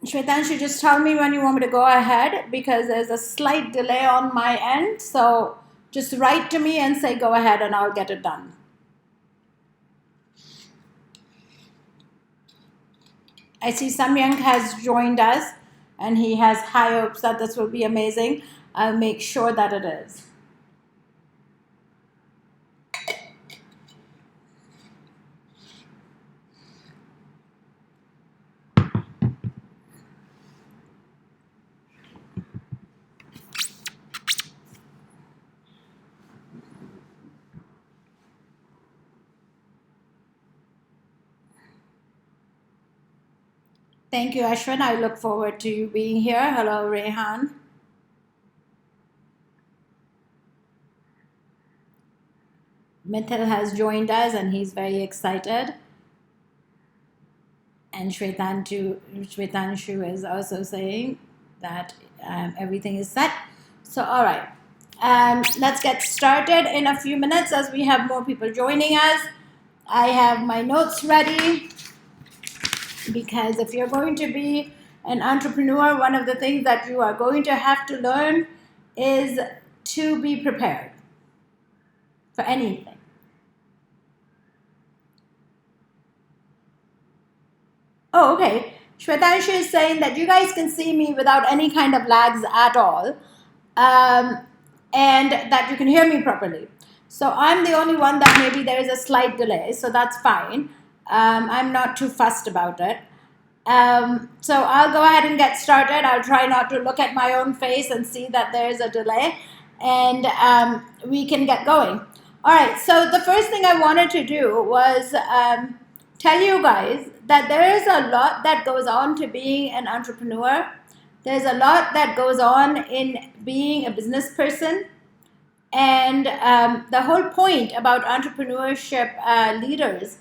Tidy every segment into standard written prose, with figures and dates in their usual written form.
Shwetanshu, just tell me when you want me to go ahead because there's a slight delay on my end. So just write to me and say go ahead and I'll get it done. I see Samyang has joined us and he has high hopes that this will be amazing. I'll make sure that it is. Thank you, Ashwin. I look forward to you being here. Hello, Rehan. Mithil has joined us and he's very excited. And Shwetanshu is also saying that everything is set. So, all right. Let's get started in a few minutes as we have more people joining us. I have my notes ready because if you're going to be an entrepreneur, one of the things that you are going to have to learn is to be prepared for anything. Oh, okay. Shwetanshu is saying that you guys can see me without any kind of lags at all, and that you can hear me properly. So I'm the only one that maybe there is a slight delay, so that's fine. I'm not too fussed about it. So I'll go ahead and get started. I'll try not to look at my own face and see that there's a delay, and we can get going. All right, so the first thing I wanted to do was tell you guys that there is a lot that goes on to being an entrepreneur. There's a lot that goes on in being a business person. And the whole point about entrepreneurship leaders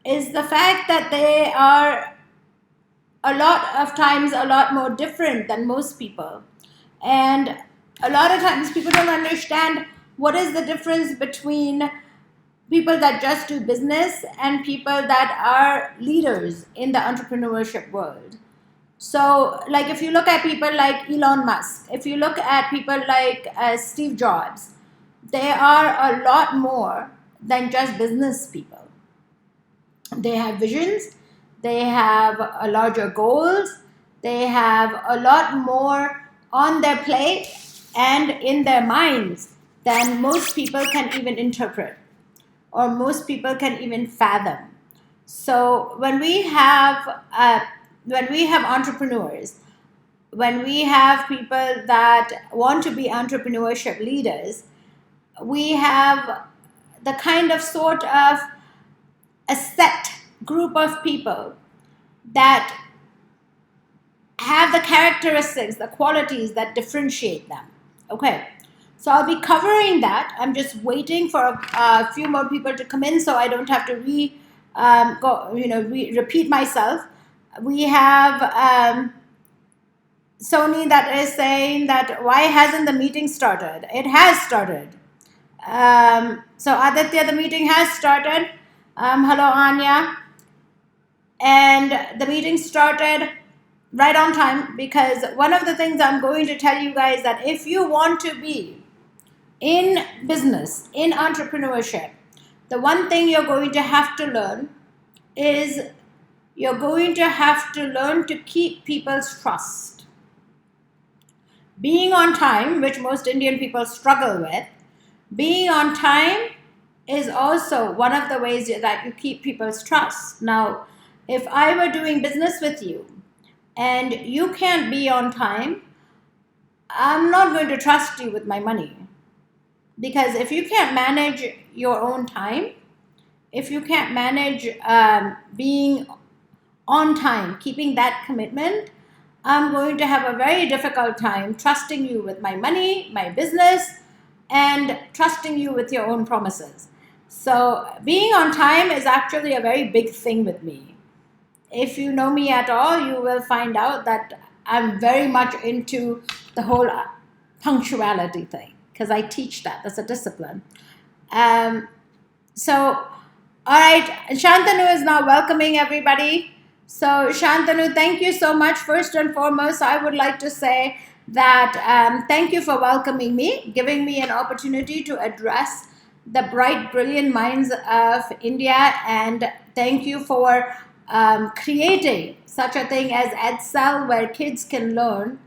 is the fact that they are a lot of times a lot more different than most people. And a lot of times people don't understand what is the difference between people that just do business and people that are leaders in the entrepreneurship world. So, like if you look at people like Elon Musk, if you look at people like Steve Jobs, they are a lot more than just business people. They have visions, they have a larger goals, they have a lot more on their plate and in their minds than most people can even interpret or most people can even fathom. So when we have entrepreneurs, when we have people that want to be entrepreneurship leaders, we have the kind of sort of a set group of people that have the characteristics, the qualities that differentiate them. Okay. So I'll be covering that. I'm just waiting for a few more people to come in so I don't have to repeat myself. We have Sony that is saying that why hasn't the meeting started? It has started. So Aditya, the meeting has started. Hello, Anya. And the meeting started right on time because one of the things I'm going to tell you guys that if you want to be in business, in entrepreneurship, the one thing you're going to have to learn is you're going to have to learn to keep people's trust. Being on time, which most Indian people struggle with, being on time is also one of the ways that you keep people's trust. Now, if I were doing business with you and you can't be on time, I'm not going to trust you with my money. Because if you can't manage your own time, if you can't manage being on time, keeping that commitment, I'm going to have a very difficult time trusting you with my money, my business, and trusting you with your own promises. So being on time is actually a very big thing with me. If you know me at all, you will find out that I'm very much into the whole punctuality thing because I teach that. That's a discipline. So, all right, Shantanu is now welcoming everybody. So, Shantanu, thank you so much. First and foremost, I would like to say that thank you for welcoming me, giving me an opportunity to address the bright, brilliant minds of India, and thank you for creating such a thing as EdCell, where kids can learn,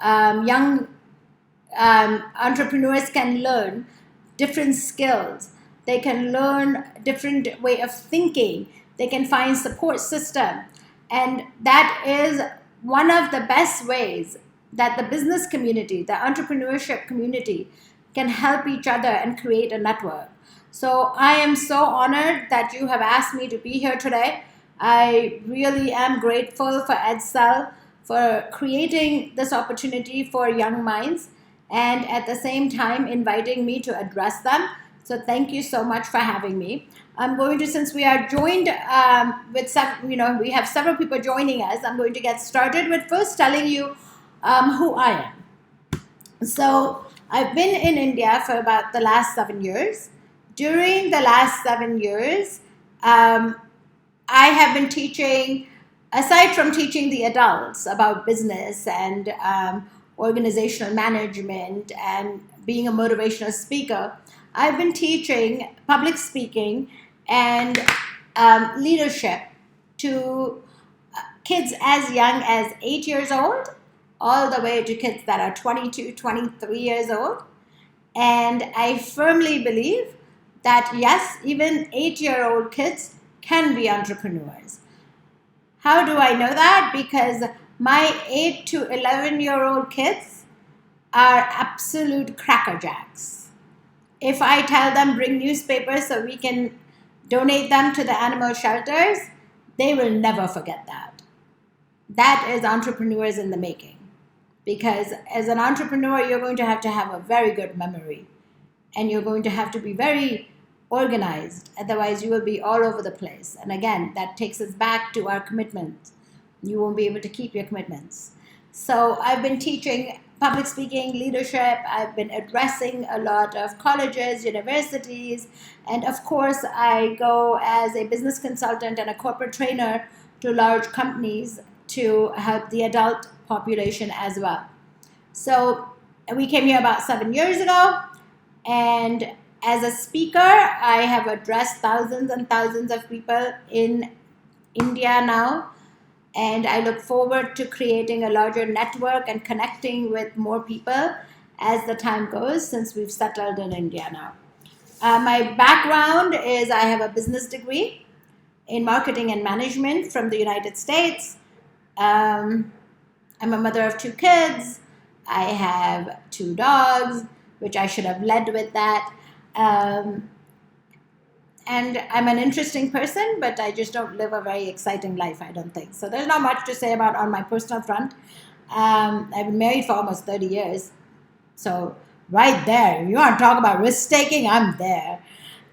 young entrepreneurs can learn different skills. They can learn different way of thinking. They can find support system, and that is one of the best ways that the business community, the entrepreneurship community, can help each other and create a network. So I am so honored that you have asked me to be here today. I really am grateful for EdCell for creating this opportunity for young minds, and at the same time inviting me to address them. So thank you so much for having me. I'm going to, since we are joined with some, we have several people joining us, I'm going to get started with first telling you who I am. So I've been in India for about the last 7 years. During the last 7 years, I have been teaching, aside from teaching the adults about business and organizational management and being a motivational speaker, I've been teaching public speaking and leadership to kids as young as 8 years old, all the way to kids that are 22, 23 years old. And I firmly believe that yes, even 8-year-old kids can be entrepreneurs. How do I know that? Because my 8 to 11-year-old kids are absolute crackerjacks. If I tell them bring newspapers so we can donate them to the animal shelters, they will never forget that. That is entrepreneurs in the making. Because as an entrepreneur, you're going to have a very good memory, and you're going to have to be very organized. Otherwise, you will be all over the place. And again, that takes us back to our commitment. You won't be able to keep your commitments. So I've been teaching public speaking, leadership. I've been addressing a lot of colleges, universities, and of course, I go as a business consultant and a corporate trainer to large companies to help the adult population as well. So we came here about 7 years ago, and as a speaker, I have addressed thousands and thousands of people in India now, and I look forward to creating a larger network and connecting with more people as the time goes, since we've settled in India now. My background is I have a business degree in marketing and management from the United States. I'm a mother of 2 kids. I have 2 dogs, which I should have led with that. And I'm an interesting person, but I just don't live a very exciting life, I don't think. So there's not much to say about on my personal front. I've been married for almost 30 years. So right there, if you want to talk about risk-taking, I'm there.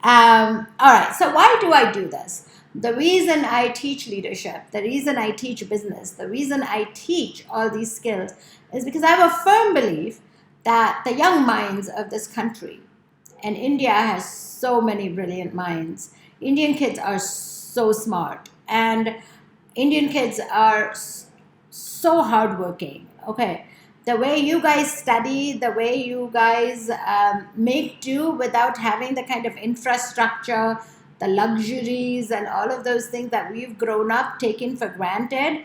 All right, so why do I do this? The reason I teach leadership, the reason I teach business, the reason I teach all these skills is because I have a firm belief that the young minds of this country, and India has so many brilliant minds. Indian kids are so smart, and Indian kids are so hardworking. Okay, the way you guys study, the way you guys make do without having the kind of infrastructure, the luxuries, and all of those things that we've grown up taking for granted.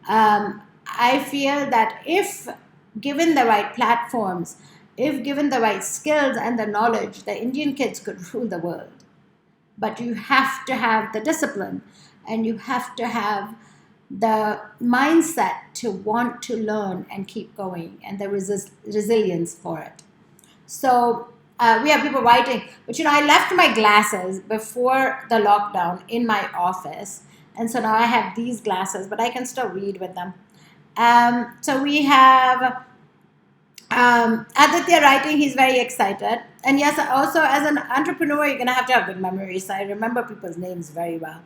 I feel that if given the right platforms, if given the right skills and the knowledge, the Indian kids could rule the world. But you have to have the discipline, and you have to have the mindset to want to learn and keep going, and the resilience for it. So we have people writing, but I left my glasses before the lockdown in my office, and so now I have these glasses, but I can still read with them. So we have Aditya writing, he's very excited. And yes, also as an entrepreneur, you're going to have good memory. So I remember people's names very well.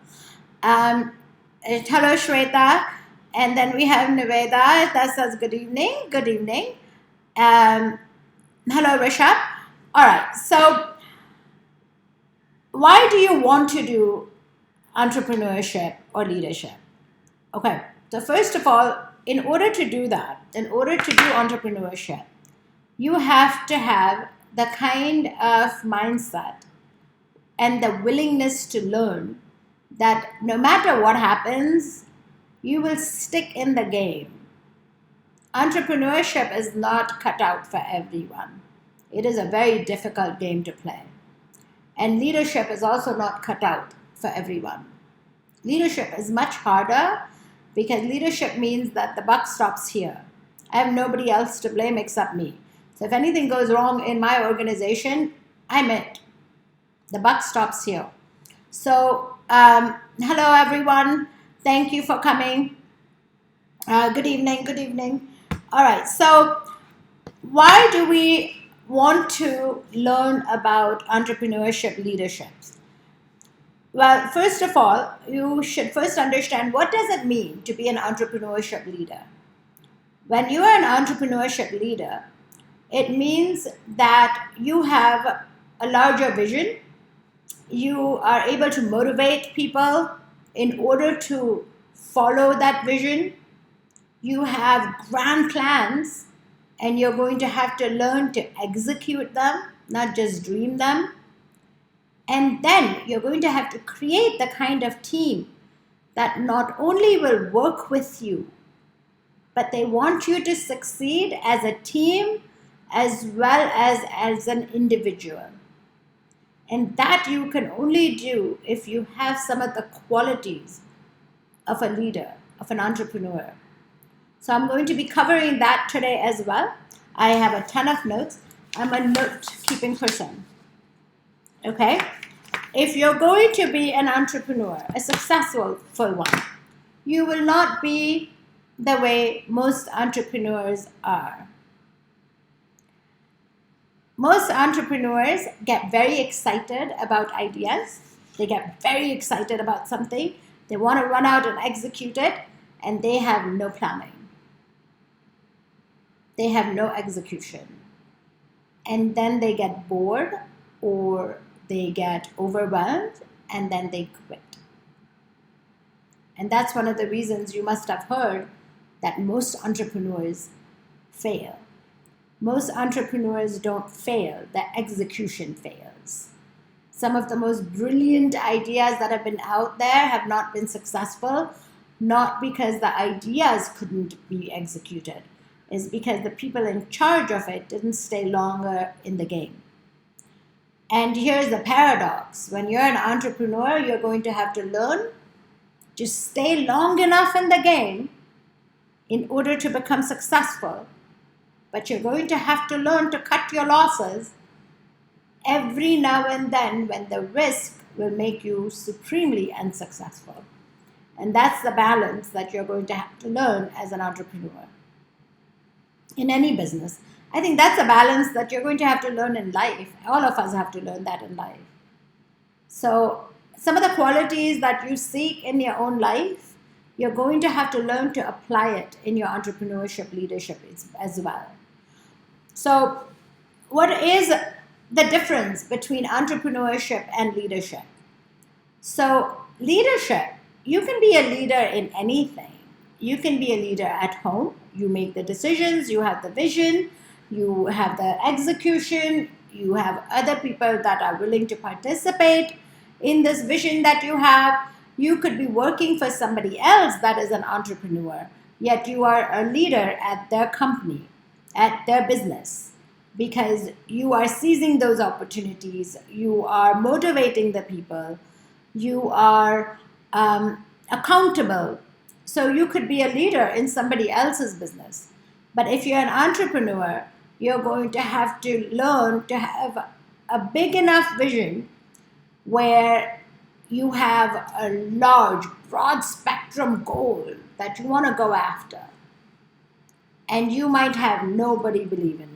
Hello, Shweta. And then we have Niveda that says good evening. Good evening. Hello, Rishabh. All right. So why do you want to do entrepreneurship or leadership? Okay, so first of all, in order to do that, in order to do entrepreneurship, you have to have the kind of mindset and the willingness to learn that no matter what happens, you will stick in the game. Entrepreneurship is not cut out for everyone. It is a very difficult game to play. And leadership is also not cut out for everyone. Leadership is much harder because leadership means that the buck stops here. I have nobody else to blame except me. So if anything goes wrong in my organization, I'm it. The buck stops here. So, hello everyone. Thank you for coming. Good evening. Good evening. All right. So, why do we want to learn about entrepreneurship leadership? Well, first of all, you should first understand what does it mean to be an entrepreneurship leader. When you are an entrepreneurship leader, it means that you have a larger vision. You are able to motivate people in order to follow that vision. You have grand plans and you're going to have to learn to execute them, not just dream them. And then you're going to have to create the kind of team that not only will work with you, but they want you to succeed as a team as well as an individual. And that you can only do if you have some of the qualities of a leader, of an entrepreneur. So I'm going to be covering that today as well. I have a ton of notes. I'm a note-keeping person. Okay? If you're going to be an entrepreneur, a successful one, you will not be the way most entrepreneurs are. Most entrepreneurs get very excited about ideas. They get very excited about something. They want to run out and execute it, and they have no planning. They have no execution. And then they get bored or they get overwhelmed and then they quit. And that's one of the reasons you must have heard that most entrepreneurs fail. Most entrepreneurs don't fail, the execution fails. Some of the most brilliant ideas that have been out there have not been successful, not because the ideas couldn't be executed. Is because the people in charge of it didn't stay longer in the game. And here's the paradox. When you're an entrepreneur, you're going to have to learn to stay long enough in the game in order to become successful. But you're going to have to learn to cut your losses every now and then when the risk will make you supremely unsuccessful. And that's the balance that you're going to have to learn as an entrepreneur. In any business. I think that's a balance that you're going to have to learn in life. All of us have to learn that in life. So some of the qualities that you seek in your own life, you're going to have to learn to apply it in your entrepreneurship leadership as well. So what is the difference between entrepreneurship and leadership? So leadership, you can be a leader in anything. You can be a leader at home. You make the decisions, you have the vision, you have the execution, you have other people that are willing to participate in this vision that you have. You could be working for somebody else that is an entrepreneur, yet you are a leader at their company, at their business, because you are seizing those opportunities, you are motivating the people, you are accountable. So you could be a leader in somebody else's business. But if you're an entrepreneur, you're going to have to learn to have a big enough vision where you have a large, broad spectrum goal that you want to go after. And you might have nobody believe in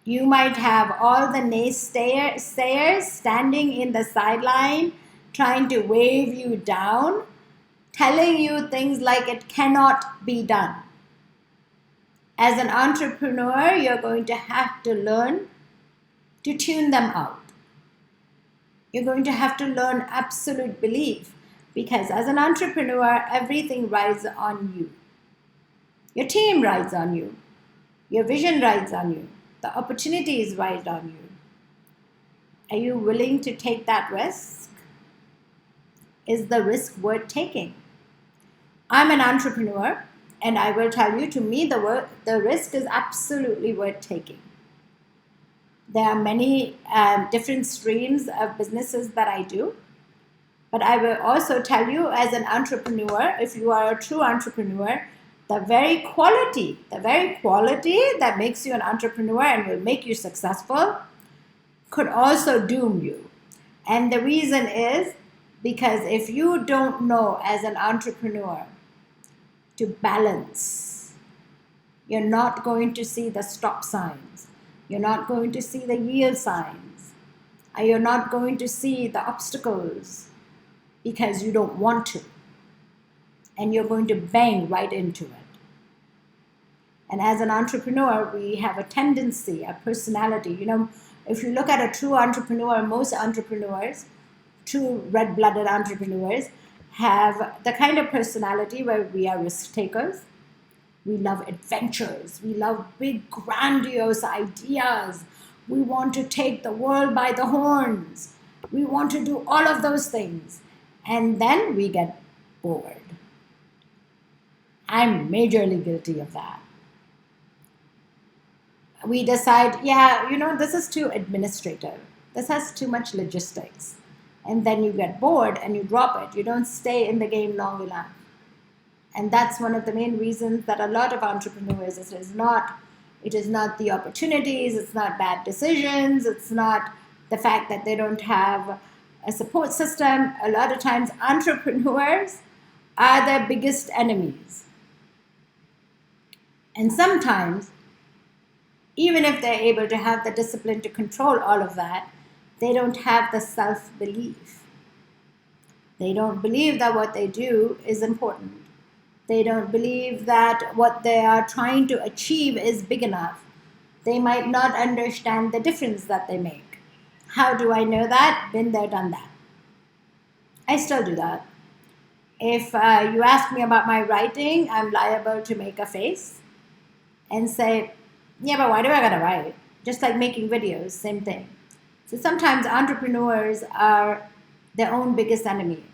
you. You might have all the naysayers standing in the sideline trying to wave you down, telling you things like it cannot be done. As an entrepreneur, you're going to have to learn to tune them out. You're going to have to learn absolute belief Because as an entrepreneur, everything rides on you. Your team rides on you. Your vision rides on you. The opportunities ride on you. Are you willing to take that risk? Is the risk worth taking? I'm an entrepreneur, and I will tell you, to me, the risk is absolutely worth taking. There are many different streams of businesses that I do. But I will also tell you, as an entrepreneur, if you are a true entrepreneur, the very quality that makes you an entrepreneur and will make you successful could also doom you. And the reason is because if you don't know as an entrepreneur to balance, you're not going to see the stop signs. You're not going to see the yield signs. You're not going to see the obstacles because you don't want to. And you're going to bang right into it. And as an entrepreneur, we have a tendency, a personality. If you look at a true entrepreneur, most entrepreneurs, true red-blooded entrepreneurs, have the kind of personality where we are risk takers. We love adventures. We love big, grandiose ideas. We want to take the world by the horns. We want to do all of those things. And then we get bored. I'm majorly guilty of that. We decide, this is too administrative. This has too much logistics. And then you get bored and you drop it. You don't stay in the game long enough. And that's one of the main reasons that a lot of entrepreneurs, it is not the opportunities, it's not bad decisions, it's not the fact that they don't have a support system. A lot of times entrepreneurs are their biggest enemies. And sometimes, even if they're able to have the discipline to control all of that, they don't have the self-belief. They don't believe that what they do is important. They don't believe that what they are trying to achieve is big enough. They might not understand the difference that they make. How do I know that? Been there, done that. I still do that. If you ask me about my writing, I'm liable to make a face and say, yeah, but why do I gotta write? Just like making videos, same thing. So sometimes entrepreneurs are their own biggest enemy.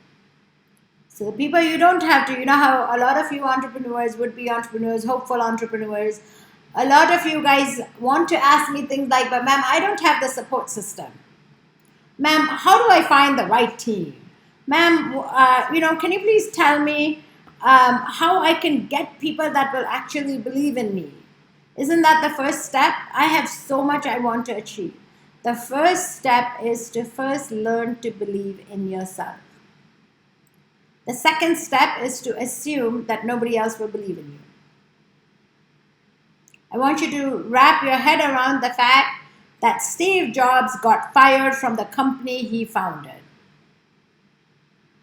So the people you don't have to, how a lot of you entrepreneurs, would-be entrepreneurs, hopeful entrepreneurs, a lot of you guys want to ask me things like, but ma'am, I don't have the support system. Ma'am, how do I find the right team? Ma'am, can you please tell me how I can get people that will actually believe in me? Isn't that the first step? I have so much I want to achieve. The first step is to first learn to believe in yourself. The second step is to assume that nobody else will believe in you. I want you to wrap your head around the fact that Steve Jobs got fired from the company he founded.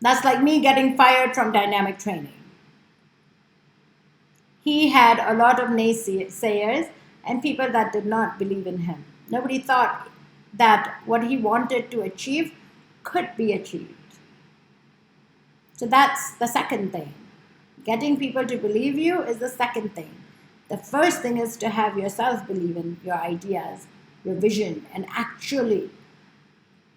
That's like me getting fired from dynamic training. He had a lot of naysayers and people that did not believe in him. Nobody thought that what he wanted to achieve could be achieved. So that's the second thing. Getting people to believe you is the second thing. The first thing is to have yourself believe in your ideas, your vision, and actually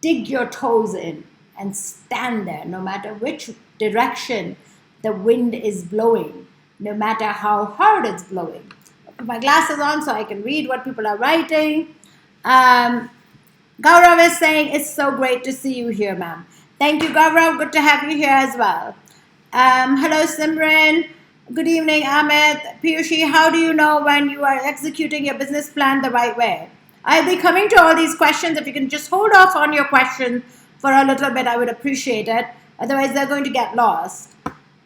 dig your toes in and stand there no matter which direction the wind is blowing, no matter how hard it's blowing. I put my glasses on so I can read what people are writing. Gaurav is saying, it's so great to see you here, ma'am. Thank you, Gaurav. Good to have you here as well. Hello, Simran. Good evening, Amit. Piyushi, how do you know when you are executing your business plan the right way? I'll be coming to all these questions. If you can just hold off on your question for a little bit, I would appreciate it. Otherwise, they're going to get lost.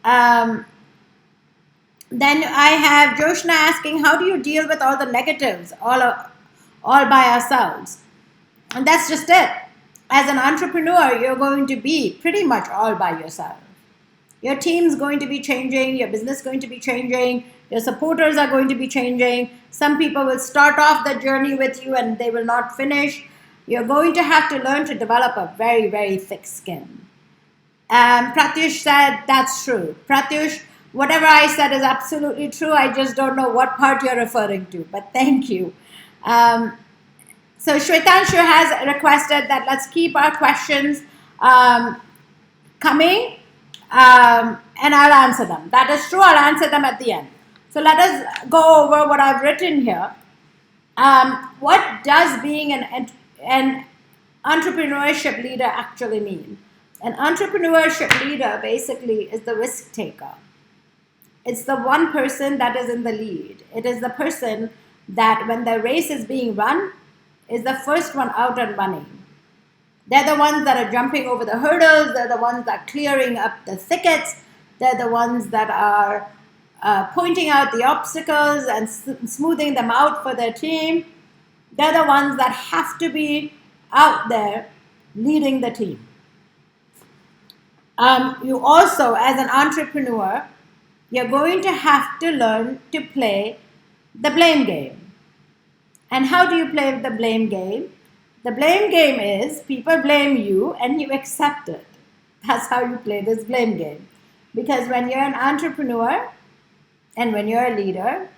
Then I have Joshna asking, how do you deal with all the negatives all by ourselves? And that's just it. As an entrepreneur, you're going to be pretty much all by yourself. Your team's going to be changing, your business is going to be changing, your supporters are going to be changing. Some people will start off the journey with you and they will not finish. You're going to have to learn to develop a very, very thick skin. Pratyush said, that's true. Pratyush, whatever I said is absolutely true. I just don't know what part you're referring to, but thank you. So Shwetanshu has requested that let's keep our questions coming, and I'll answer them. That is true. I'll answer them at the end. So let us go over what I've written here. What does being an entrepreneurship leader actually mean? An entrepreneurship leader basically is the risk taker. It's the one person that is in the lead. It is the person that when the race is being run is the first one out and running. They're the ones that are jumping over the hurdles. They're the ones that are clearing up the thickets. They're the ones that are pointing out the obstacles and smoothing them out for their team. They're the ones that have to be out there leading the team. You also, as an entrepreneur, you're going to have to learn to play the blame game. And how do you play the blame game? The blame game is people blame you and you accept it. That's how you play this blame game. Because when you're an entrepreneur and when you're a leader,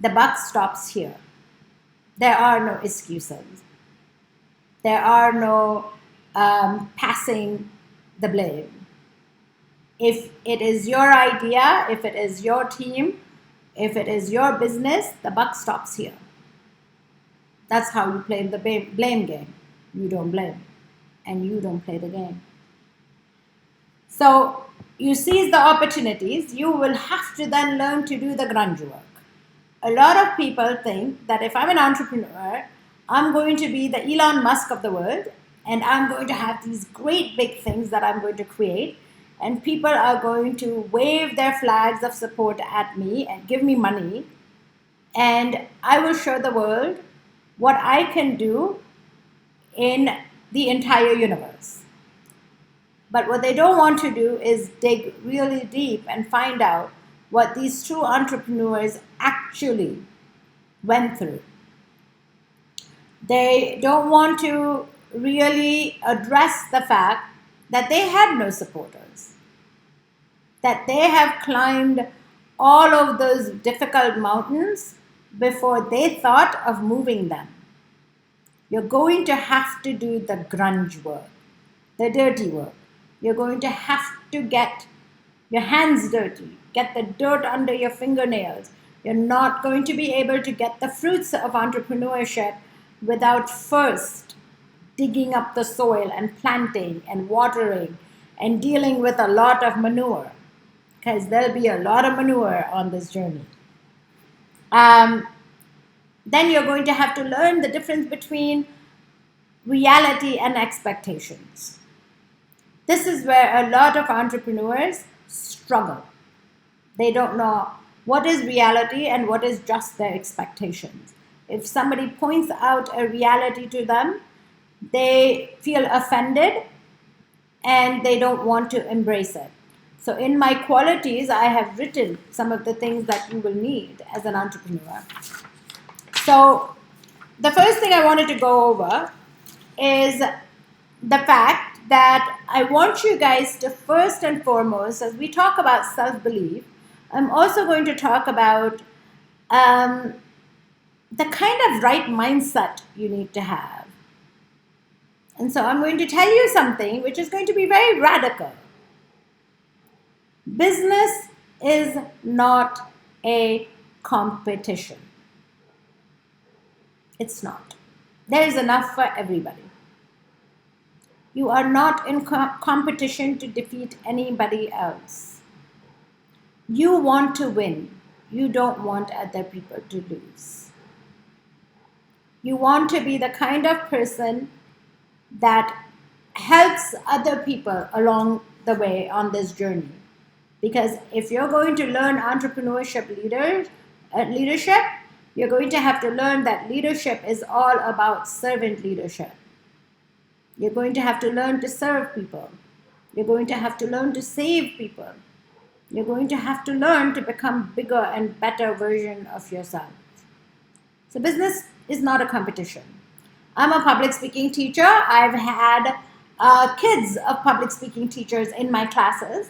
the buck stops here. There are no excuses. There are no passing the blame. If it is your idea, if it is your team, if it is your business, the buck stops here. That's how you play the blame game. You don't blame, and you don't play the game. So you seize the opportunities. You will have to then learn to do the grunge work. A lot of people think that if I'm an entrepreneur, I'm going to be the Elon Musk of the world, and I'm going to have these great big things that I'm going to create, and people are going to wave their flags of support at me and give me money, and I will show the world what I can do in the entire universe. But what they don't want to do is dig really deep and find out what these true entrepreneurs actually went through. They don't want to really address the fact that they had no supporters, that they have climbed all of those difficult mountains before they thought of moving them. You're going to have to do the grunge work, the dirty work. You're going to have to get your hands dirty, get the dirt under your fingernails. You're not going to be able to get the fruits of entrepreneurship without first digging up the soil and planting and watering and dealing with a lot of manure, because there'll be a lot of manure on this journey. Then you're going to have to learn the difference between reality and expectations. This is where a lot of entrepreneurs struggle. They don't know what is reality and what is just their expectations. If somebody points out a reality to them, they feel offended and they don't want to embrace it. So in my qualities, I have written some of the things that you will need as an entrepreneur. So the first thing I wanted to go over is the fact that I want you guys to first and foremost, as we talk about self-belief, I'm also going to talk about the kind of right mindset you need to have. And so I'm going to tell you something which is going to be very radical. Business is not a competition. It's not. There is enough for everybody. You are not in competition to defeat anybody else. You want to win. You don't want other people to lose. You want to be the kind of person that helps other people along the way on this journey. Because if you're going to learn entrepreneurship leadership, you're going to have to learn that leadership is all about servant leadership. You're going to have to learn to serve people. You're going to have to learn to save people. You're going to have to learn to become bigger and better version of yourself. So business is not a competition. I'm a public speaking teacher. I've had kids of public speaking teachers in my classes.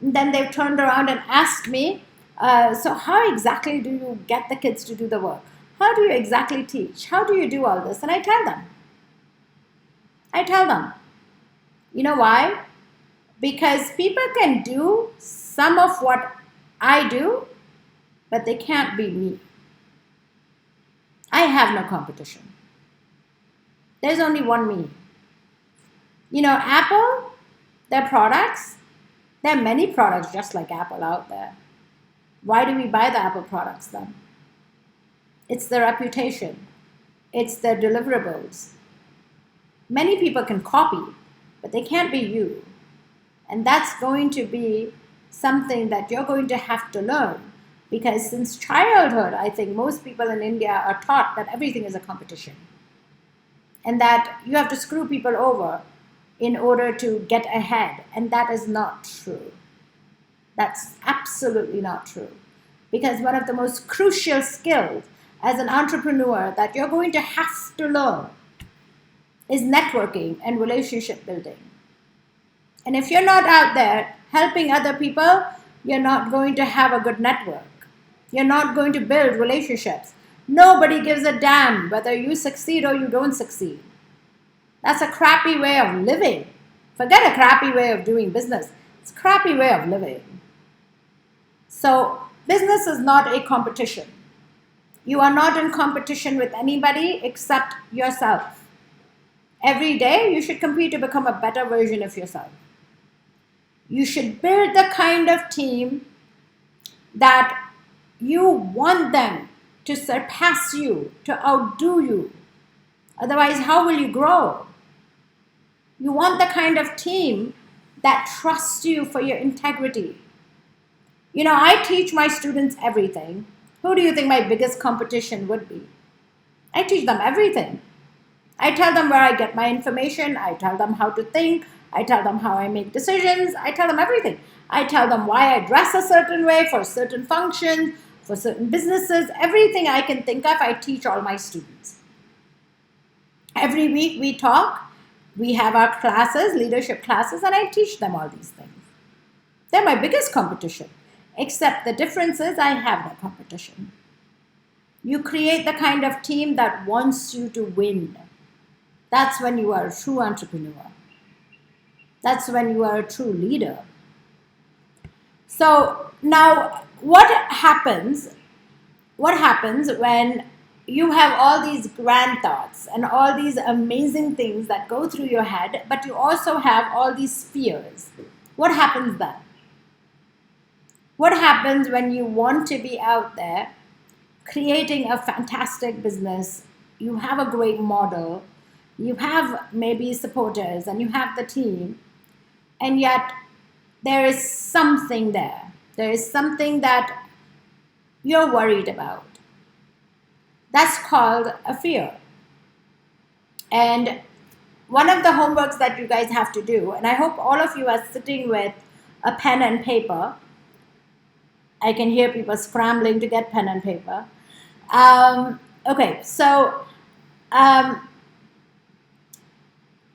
And then they've turned around and asked me, so how exactly do you get the kids to do the work? How do you exactly teach? How do you do all this? And I tell them, you know why? Because people can do some of what I do, but they can't be me. I have no competition. There's only one me. Apple, their products, there are many products just like Apple out there. Why do we buy the Apple products then? It's the reputation. It's the deliverables. Many people can copy, but they can't be you. And that's going to be something that you're going to have to learn. Because since childhood, I think most people in India are taught that everything is a competition. And that you have to screw people over in order to get ahead. And that is not true. That's absolutely not true. Because one of the most crucial skills as an entrepreneur that you're going to have to learn is networking and relationship building. And if you're not out there helping other people, you're not going to have a good network. You're not going to build relationships. Nobody gives a damn whether you succeed or you don't succeed. That's a crappy way of living. Forget a crappy way of doing business. It's a crappy way of living. So business is not a competition. You are not in competition with anybody except yourself. Every day you should compete to become a better version of yourself. You should build the kind of team that you want them to surpass you, to outdo you. Otherwise, how will you grow? You want the kind of team that trusts you for your integrity. I teach my students everything. Who do you think my biggest competition would be? I teach them everything. I tell them where I get my information. I tell them how to think. I tell them how I make decisions. I tell them everything. I tell them why I dress a certain way for certain functions, for certain businesses. Everything I can think of, I teach all my students. Every week we talk. We have our classes, leadership classes, and I teach them all these things. They're my biggest competition. Except the difference is I have no competition. You create the kind of team that wants you to win. That's when you are a true entrepreneur. That's when you are a true leader. So now what happens when you have all these grand thoughts and all these amazing things that go through your head, but you also have all these fears? What happens then? What happens when you want to be out there creating a fantastic business? You have a great model, you have maybe supporters, and you have the team, and yet there is something there. There is something that you're worried about. That's called a fear. And one of the homeworks that you guys have to do, and I hope all of you are sitting with a pen and paper. I can hear people scrambling to get pen and paper. Okay, so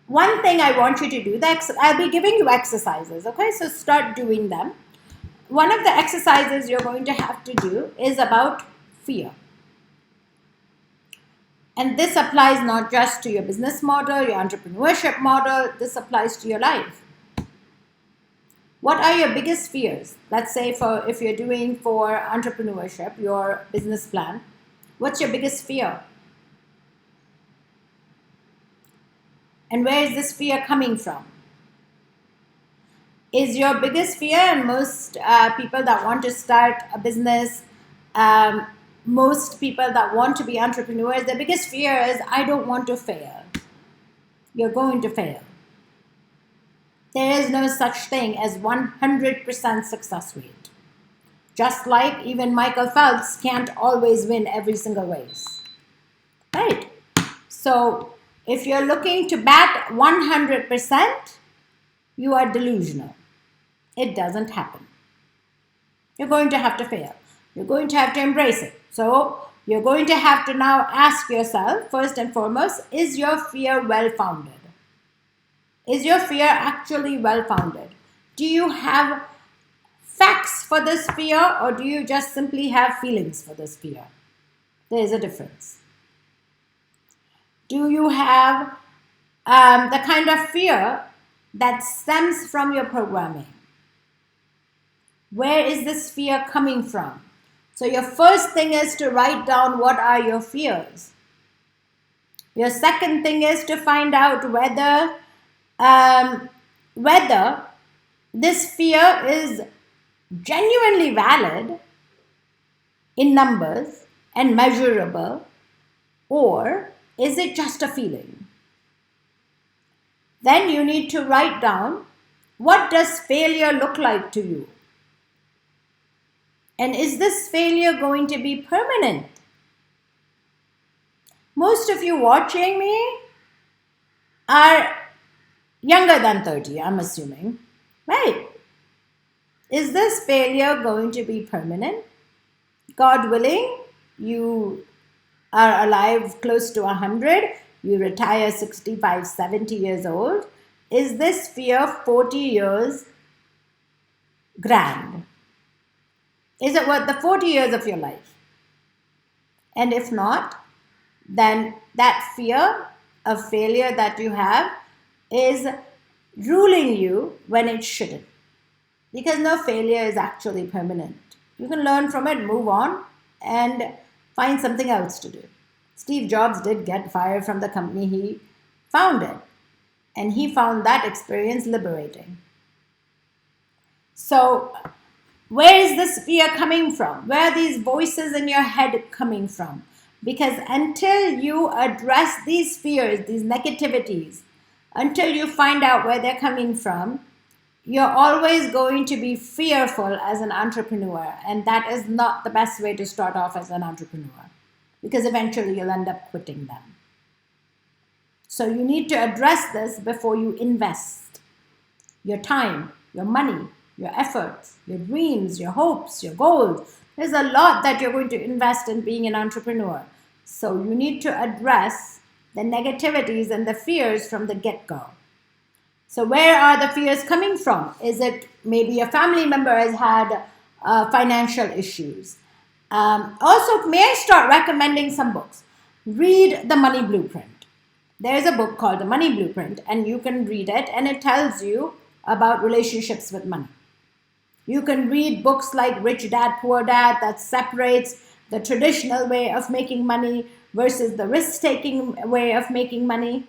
one thing I want you to do, I'll be giving you exercises, okay? So start doing them. One of the exercises you're going to have to do is about fear. And this applies not just to your business model, your entrepreneurship model, this applies to your life. What are your biggest fears? Let's say if you're doing for entrepreneurship, your business plan, what's your biggest fear? And where is this fear coming from? Is your biggest fear, and most people that want to start a business, most people that want to be entrepreneurs, their biggest fear is, I don't want to fail. You're going to fail. There is no such thing as 100% success rate. Just like even Michael Phelps can't always win every single race. Right? So if you're looking to bat 100%, you are delusional. It doesn't happen. You're going to have to fail. You're going to have to embrace it. So you're going to have to now ask yourself, first and foremost, is your fear well-founded? Is your fear actually well-founded? Do you have facts for this fear, or do you just simply have feelings for this fear? There is a difference. Do you have the kind of fear that stems from your programming? Where is this fear coming from? So your first thing is to write down what are your fears. Your second thing is to find out whether this fear is genuinely valid in numbers and measurable, or is it just a feeling? Then you need to write down, what does failure look like to you? And is this failure going to be permanent? Most of you watching me are younger than 30, I'm assuming, right? Is this failure going to be permanent? God willing, you are alive close to 100, you retire 65, 70 years old. Is this fear 40 years grand? Is it worth the 40 years of your life? And if not, then that fear of failure that you have is ruling you when it shouldn't. Because no failure is actually permanent. You can learn from it, move on, and find something else to do. Steve Jobs did get fired from the company he founded, and he found that experience liberating. So, where is this fear coming from? Where are these voices in your head coming from? Because until you address these fears, these negativities, until you find out where they're coming from, you're always going to be fearful as an entrepreneur. And that is not the best way to start off as an entrepreneur, because eventually you'll end up quitting them. So you need to address this before you invest your time, your money, your efforts, your dreams, your hopes, your goals. There's a lot that you're going to invest in being an entrepreneur. So you need to address the negativities and the fears from the get-go. So where are the fears coming from? Is it maybe a family member has had financial issues? Also, may I start recommending some books? Read The Money Blueprint. There is a book called The Money Blueprint, and you can read it, and it tells you about relationships with money. You can read books like Rich Dad, Poor Dad that separates the traditional way of making money versus the risk-taking way of making money.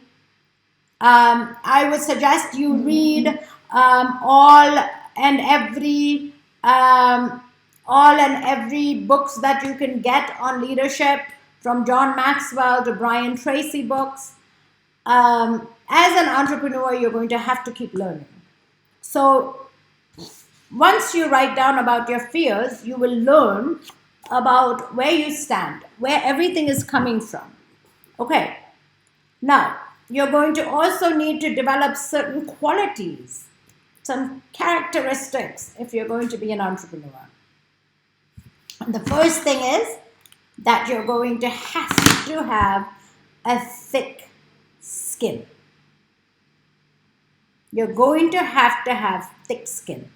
I would suggest you read all and every books that you can get on leadership, from John Maxwell to Brian Tracy books. As an entrepreneur, you're going to have to keep learning. So once you write down about your fears, you will learn about where you stand, where everything is coming from. Okay. Now, you're going to also need to develop certain qualities, some characteristics if you're going to be an entrepreneur. And the first thing is that you're going to have a thick skin. You're going to have thick skin.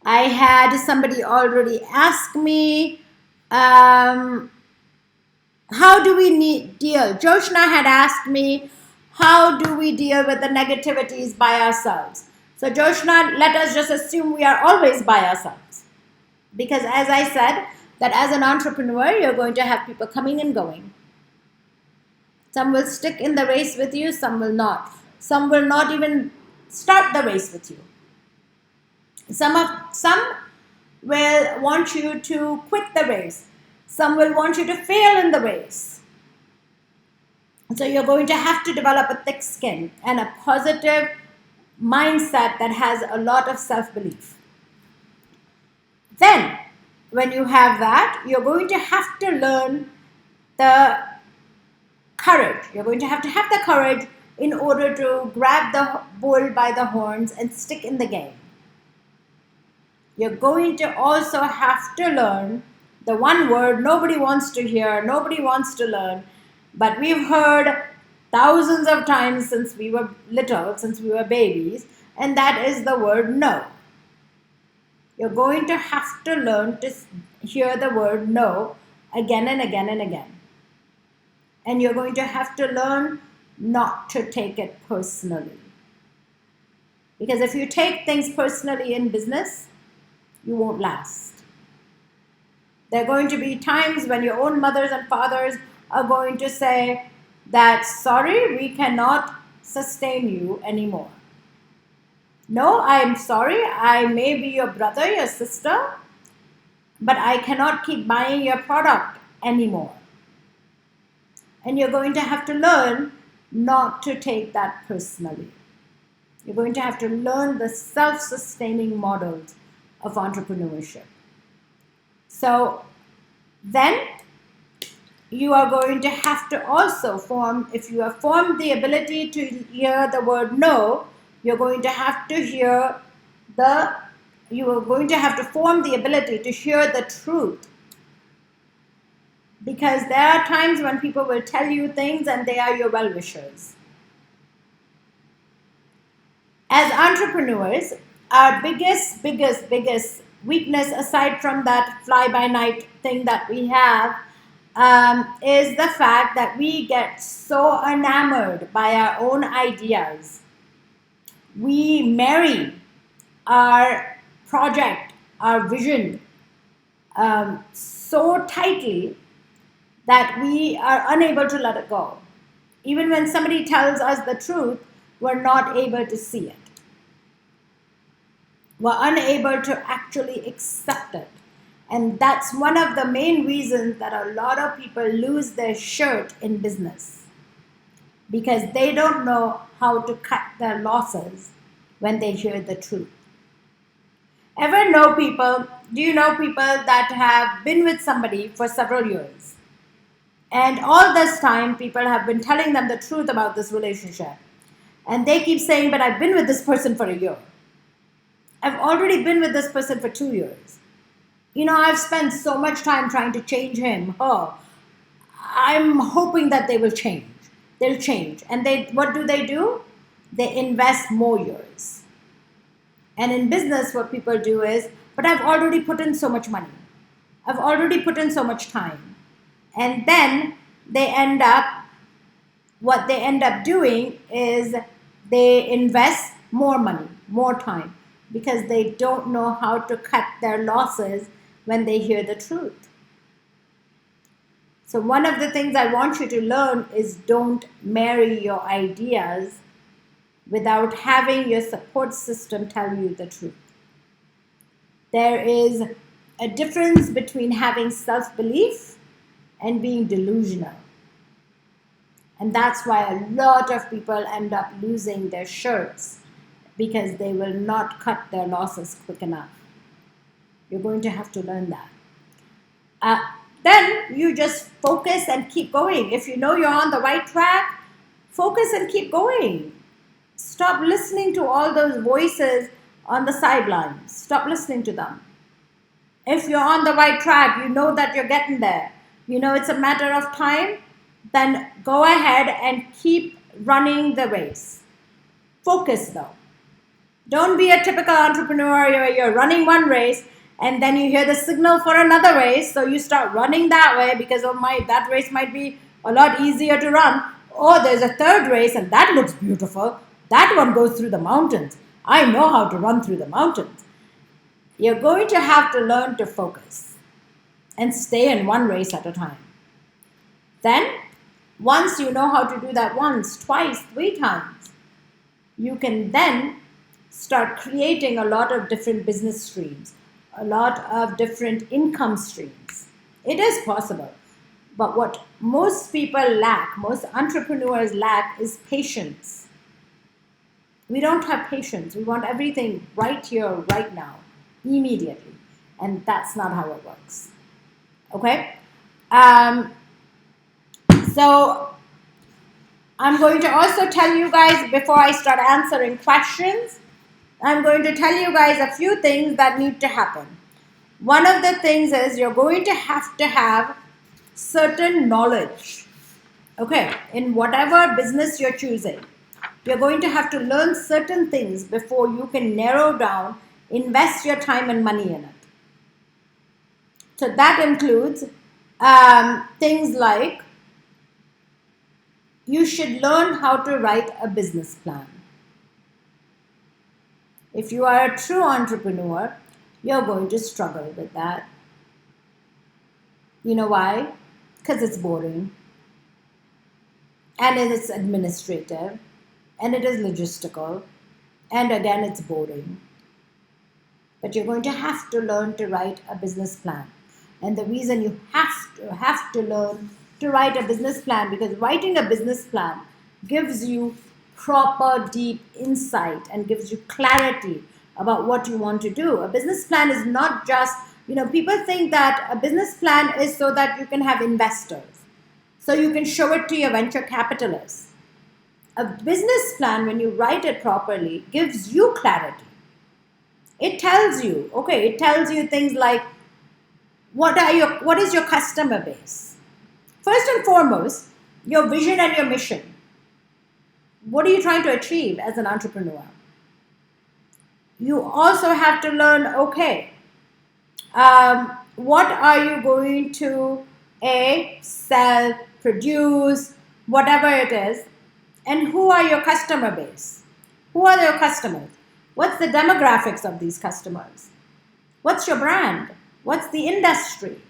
I had somebody already ask me, how do we deal? Joshna had asked me, how do we deal with the negativities by ourselves? So Joshna, let us just assume we are always by ourselves. Because as I said, that as an entrepreneur, you're going to have people coming and going. Some will stick in the race with you, some will not. Some will not even start the race with you. Some will want you to quit the race. Some will want you to fail in the race. So you're going to have to develop a thick skin and a positive mindset that has a lot of self-belief. Then, when you have that, you're going to have to learn the courage. You're going to have the courage in order to grab the bull by the horns and stick in the game. You're going to also have to learn the one word nobody wants to hear, nobody wants to learn, but we've heard thousands of times since we were little, since we were babies, and that is the word no. You're going to have to learn to hear the word no again and again and again. And you're going to have to learn not to take it personally. Because if you take things personally in business, you won't last. There are going to be times when your own mothers and fathers are going to say that, sorry, we cannot sustain you anymore. No, I'm sorry, I may be your brother, your sister, but I cannot keep buying your product anymore. And you're going to have to learn not to take that personally. You're going to have to learn the self-sustaining models of entrepreneurship. So then you are going to have to also form, if you have formed the ability to hear the word no, you're going to have to form the ability to hear the truth. Because there are times when people will tell you things and they are your well-wishers. As entrepreneurs, our biggest weakness, aside from that fly-by-night thing that we have, is the fact that we get so enamored by our own ideas. We marry our project, our vision, so tightly that we are unable to let it go. Even when somebody tells us the truth, we're not able to see it. We're unable to actually accept it. And that's one of the main reasons that a lot of people lose their shirt in business. Because they don't know how to cut their losses when they hear the truth. Do you know people that have been with somebody for several years? And all this time, people have been telling them the truth about this relationship. And they keep saying, but I've been with this person for a year. I've already been with this person for 2 years. I've spent so much time trying to change him, her. I'm hoping that they will change. They'll change. And what do? They invest more years. And in business, what people do is, but I've already put in so much money. I've already put in so much time. And then what they end up doing is they invest more money, more time, because they don't know how to cut their losses when they hear the truth. So one of the things I want you to learn is don't marry your ideas without having your support system tell you the truth. There is a difference between having self-belief and being delusional. And that's why a lot of people end up losing their shirts, because they will not cut their losses quick enough. You're going to have to learn that. Then you just focus and keep going. If you know you're on the right track, focus and keep going. Stop listening to all those voices on the sidelines. Stop listening to them. If you're on the right track, you know that you're getting there. It's a matter of time, then go ahead and keep running the race. Focus though. Don't be a typical entrepreneur where you're running one race and then you hear the signal for another race, so you start running that way because that race might be a lot easier to run. Oh, there's a third race and that looks beautiful. That one goes through the mountains. I know how to run through the mountains. You're going to have to learn to focus and stay in one race at a time. Then, once you know how to do that once, twice, 3 times, you can then start creating a lot of different business streams, a lot of different income streams. It is possible. But what most people lack, most entrepreneurs lack, is patience. We don't have patience. We want everything right here, right now, immediately. And that's not how it works. Okay? So I'm going to also tell you guys, before I start answering questions, I'm going to tell you guys a few things that need to happen. One of the things is you're going to have certain knowledge. Okay, in whatever business you're choosing, you're going to have to learn certain things before you can narrow down, invest your time and money in it. So that includes things like you should learn how to write a business plan. If you are a true entrepreneur, you're going to struggle with that. You know why? Because it's boring, and it is administrative, and it is logistical, and again, it's boring. But you're going to have to learn to write a business plan. And the reason you have to learn to write a business plan, because writing a business plan gives you proper deep insight and gives you clarity about what you want to do. A business plan is not just, people think that a business plan is so that you can have investors, so you can show it to your venture capitalists. A business plan, when you write it properly, gives you clarity. It tells you things like what is your customer base? First and foremost, your vision and your mission. What are you trying to achieve as an entrepreneur? You also have to learn, what are you going to sell, produce, whatever it is, and who are your customer base? Who are your customers? What's the demographics of these customers? What's your brand? What's the industry?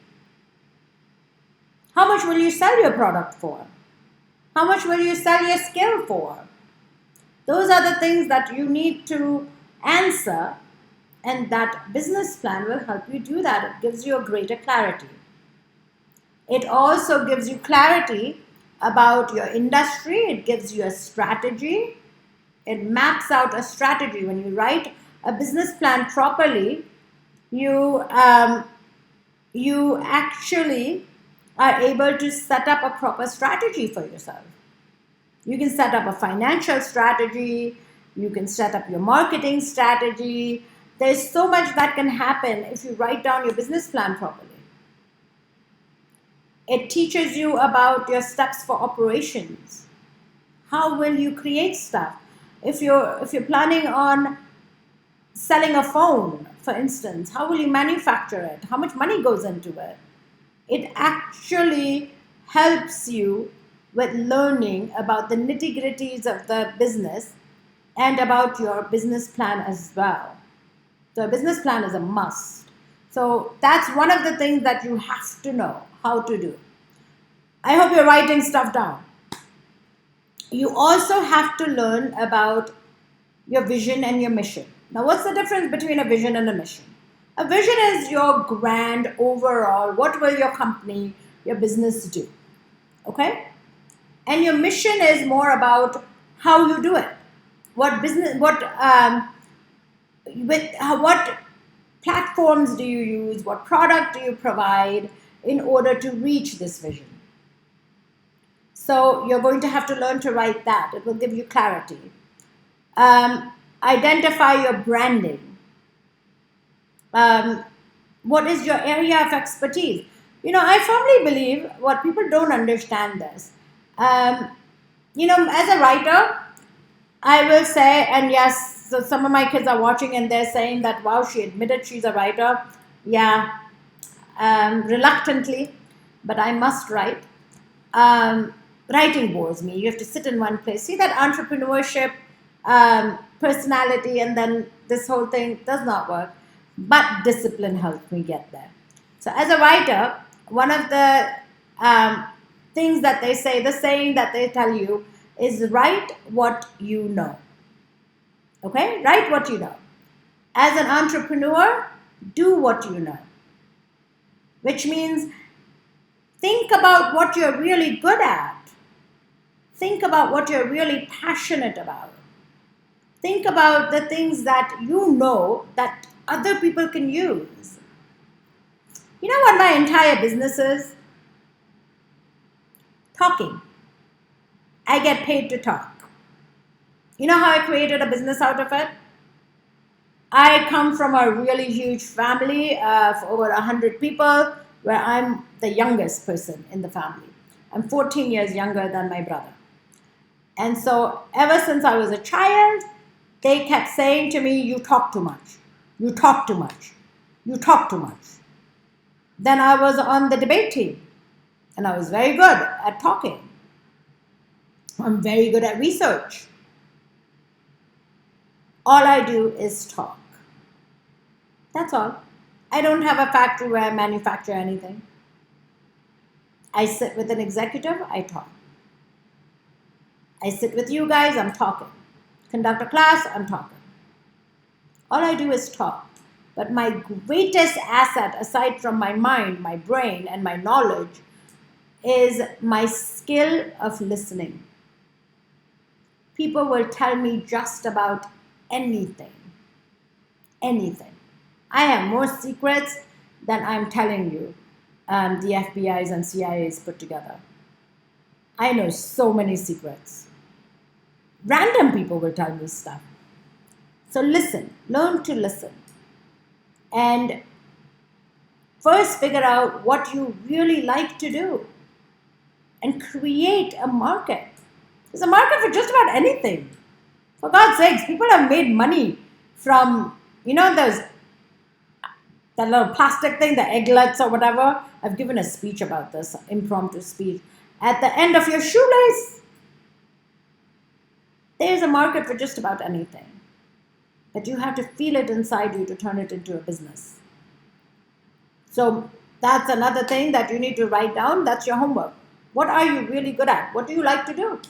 How much will you sell your product for? How much will you sell your skill for? Those are the things that you need to answer, and that business plan will help you do that. It gives you a greater clarity. It also gives you clarity about your industry. It gives you a strategy. It maps out a strategy. When you write a business plan properly, you actually are able to set up a proper strategy for yourself. You can set up a financial strategy. You can set up your marketing strategy. There's so much that can happen if you write down your business plan properly. It teaches you about your steps for operations. How will you create stuff? If you're planning on selling a phone, for instance, how will you manufacture it? How much money goes into it? It actually helps you with learning about the nitty-gritties of the business and about your business plan as well. So a business plan is a must. So that's one of the things that you have to know how to do. I hope you're writing stuff down. You also have to learn about your vision and your mission. Now, what's the difference between a vision and a mission? A vision is your grand overall, what will your company, your business do? Okay? And your mission is more about how you do it. What platforms do you use? What product do you provide in order to reach this vision? So you're going to have to learn to write that. It will give you clarity. Identify your branding. What is your area of expertise? I firmly believe what people don't understand this. As a writer, I will say, and yes, so some of my kids are watching and they're saying that, wow, she admitted she's a writer. Yeah, reluctantly, but I must write. Writing bores me. You have to sit in one place. See that entrepreneurship, personality, and then this whole thing does not work. But discipline helped me get there. So as a writer, one of the things that they say, the saying that they tell you is write what you know. Okay? Write what you know. As an entrepreneur, do what you know. Which means think about what you're really good at. Think about what you're really passionate about. Think about the things that you know that other people can use. You know what my entire business is? Talking. I get paid to talk. You know how I created a business out of it? I come from a really huge family of over 100 people, where I'm the youngest person in the family. I'm 14 years younger than my brother. And so ever since I was a child, they kept saying to me, you talk too much. You talk too much. You talk too much. Then I was on the debate team, and I was very good at talking. I'm very good at research. All I do is talk. That's all. I don't have a factory where I manufacture anything. I sit with an executive, I talk. I sit with you guys, I'm talking. Conduct a class, I'm talking. All I do is talk. But my greatest asset, aside from my mind, my brain, and my knowledge, is my skill of listening. People will tell me just about anything. Anything. I have more secrets than I'm telling you, the FBI's and CIA's put together. I know so many secrets. Random people will tell me stuff. So listen, learn to listen. And first figure out what you really like to do and create a market. There's a market for just about anything. For God's sakes, people have made money from, that little plastic thing, the egglets or whatever. I've given a speech about this, impromptu speech. At the end of your shoelace, there's a market for just about anything. But you have to feel it inside you to turn it into a business. So that's another thing that you need to write down. That's your homework. What are you really good at? What do you like to do?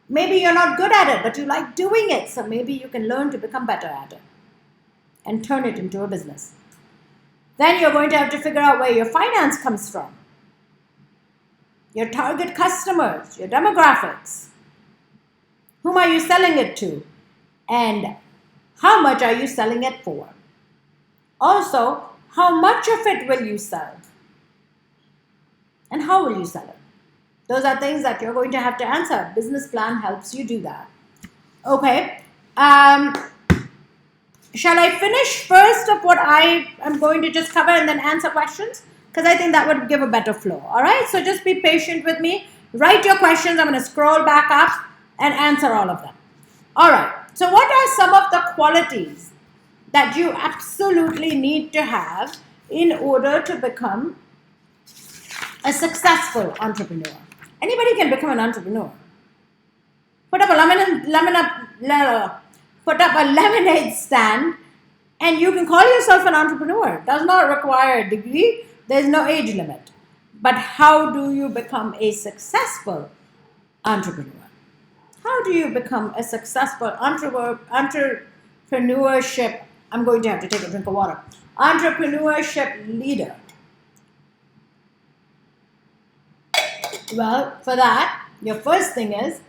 Maybe you're not good at it, but you like doing it. So maybe you can learn to become better at it and turn it into a business. Then you're going to have to figure out where your finance comes from, your target customers, your demographics. Whom are you selling it to? And how much are you selling it for? Also, how much of it will you sell? And how will you sell it? Those are things that you're going to have to answer. Business plan helps you do that. Okay. Shall I finish first of what I am going to just cover and then answer questions? Because I think that would give a better flow. All right. So just be patient with me. Write your questions. I'm going to scroll back up and answer all of them. All right. So what are some of the qualities that you absolutely need to have in order to become a successful entrepreneur? Anybody can become an entrepreneur. Put up a lemonade stand and you can call yourself an entrepreneur. It does not require a degree. There's no age limit. But how do you become a successful entrepreneur? How do you become a successful entrepreneurship? I'm going to have to take a drink of water. Entrepreneurship leader. Well, for that, your first thing is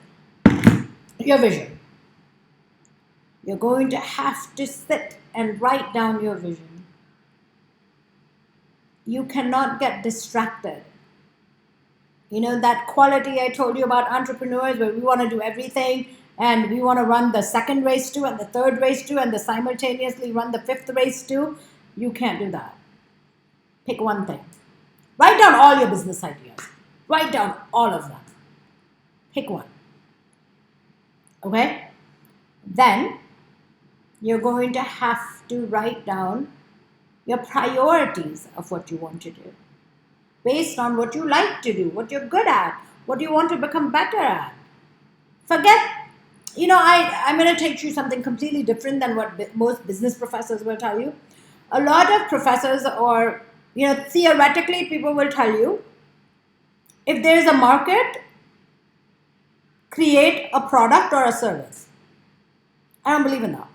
your vision. You're going to have to sit and write down your vision. You cannot get distracted. That quality I told you about entrepreneurs where we want to do everything and we want to run the second race too and the third race too and simultaneously run the fifth race too. You can't do that. Pick one thing. Write down all your business ideas. Write down all of them. Pick one. Okay? Then you're going to have to write down your priorities of what you want to do, based on what you like to do, what you're good at, what you want to become better at. Forget, I'm going to teach you something completely different than what most business professors will tell you. A lot of professors or, theoretically, people will tell you, if there is a market, create a product or a service. I don't believe in that.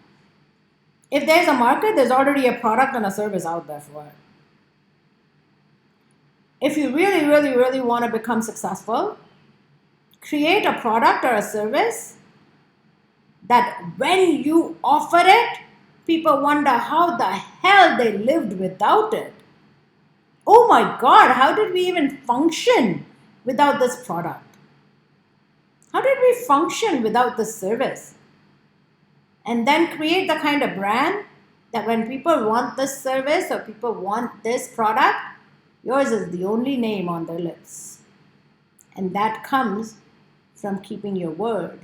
If there's a market, there's already a product and a service out there for it. If you really, really, really want to become successful, create a product or a service that when you offer it, people wonder how the hell they lived without it. Oh my God, how did we even function without this product? How did we function without this service? And then create the kind of brand that when people want this service or people want this product, yours is the only name on their lips. And that comes from keeping your word,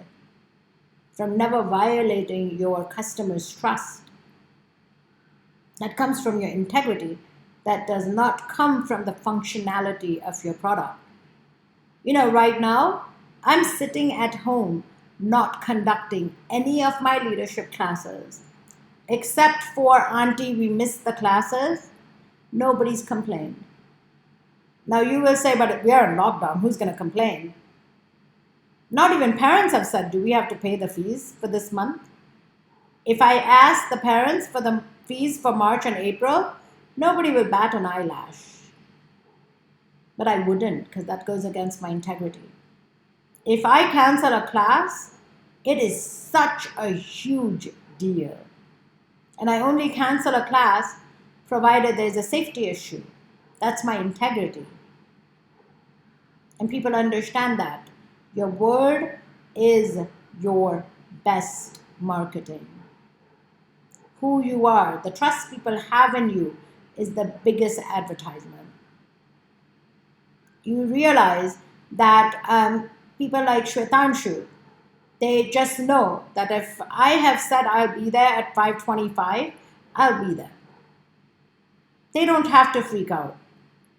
from never violating your customers' trust. That comes from your integrity. That does not come from the functionality of your product. Right now, I'm sitting at home not conducting any of my leadership classes. Except for Auntie, we missed the classes. Nobody's complained. Now you will say, but we are in lockdown. Who's going to complain? Not even parents have said, do we have to pay the fees for this month? If I ask the parents for the fees for March and April, nobody will bat an eyelash. But I wouldn't, because that goes against my integrity. If I cancel a class, it is such a huge deal. And I only cancel a class provided there's a safety issue. That's my integrity. And people understand that. Your word is your best marketing. Who you are, the trust people have in you is the biggest advertisement. You realize that people like Shwetanshu, they just know that if I have said I'll be there at 5:25, I'll be there. They don't have to freak out.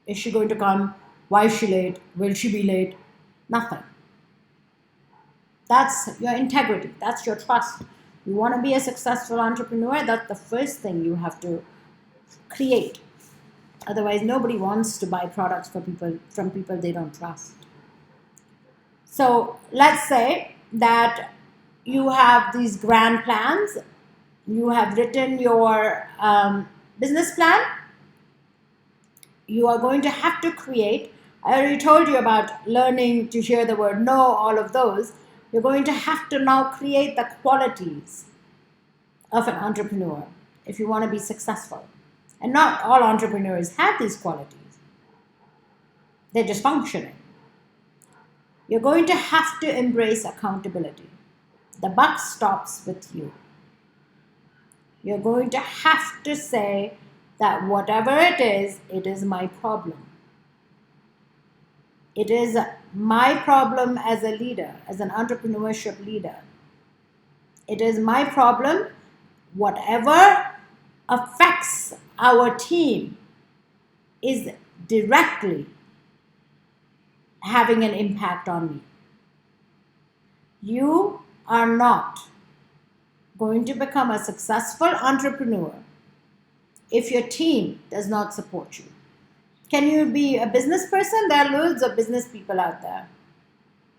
Is she going to come? Why is she late? Will she be late? Nothing. That's your integrity. That's your trust. You want to be a successful entrepreneur, that's the first thing you have to create. Otherwise, nobody wants to buy products from people they don't trust. So let's say that you have these grand plans. You have written your business plan. You are going to have to create. I already told you about learning to hear the word no, all of those. You're going to have to now create the qualities of an entrepreneur if you want to be successful. And not all entrepreneurs have these qualities. They're just functioning. You're going to have to embrace accountability. The buck stops with you. You're going to have to say that whatever it is my problem. It is my problem as a leader, as an entrepreneurship leader. It is my problem. Whatever affects our team is directly having an impact on me. You are not going to become a successful entrepreneur if your team does not support you. Can you be a business person? There are loads of business people out there.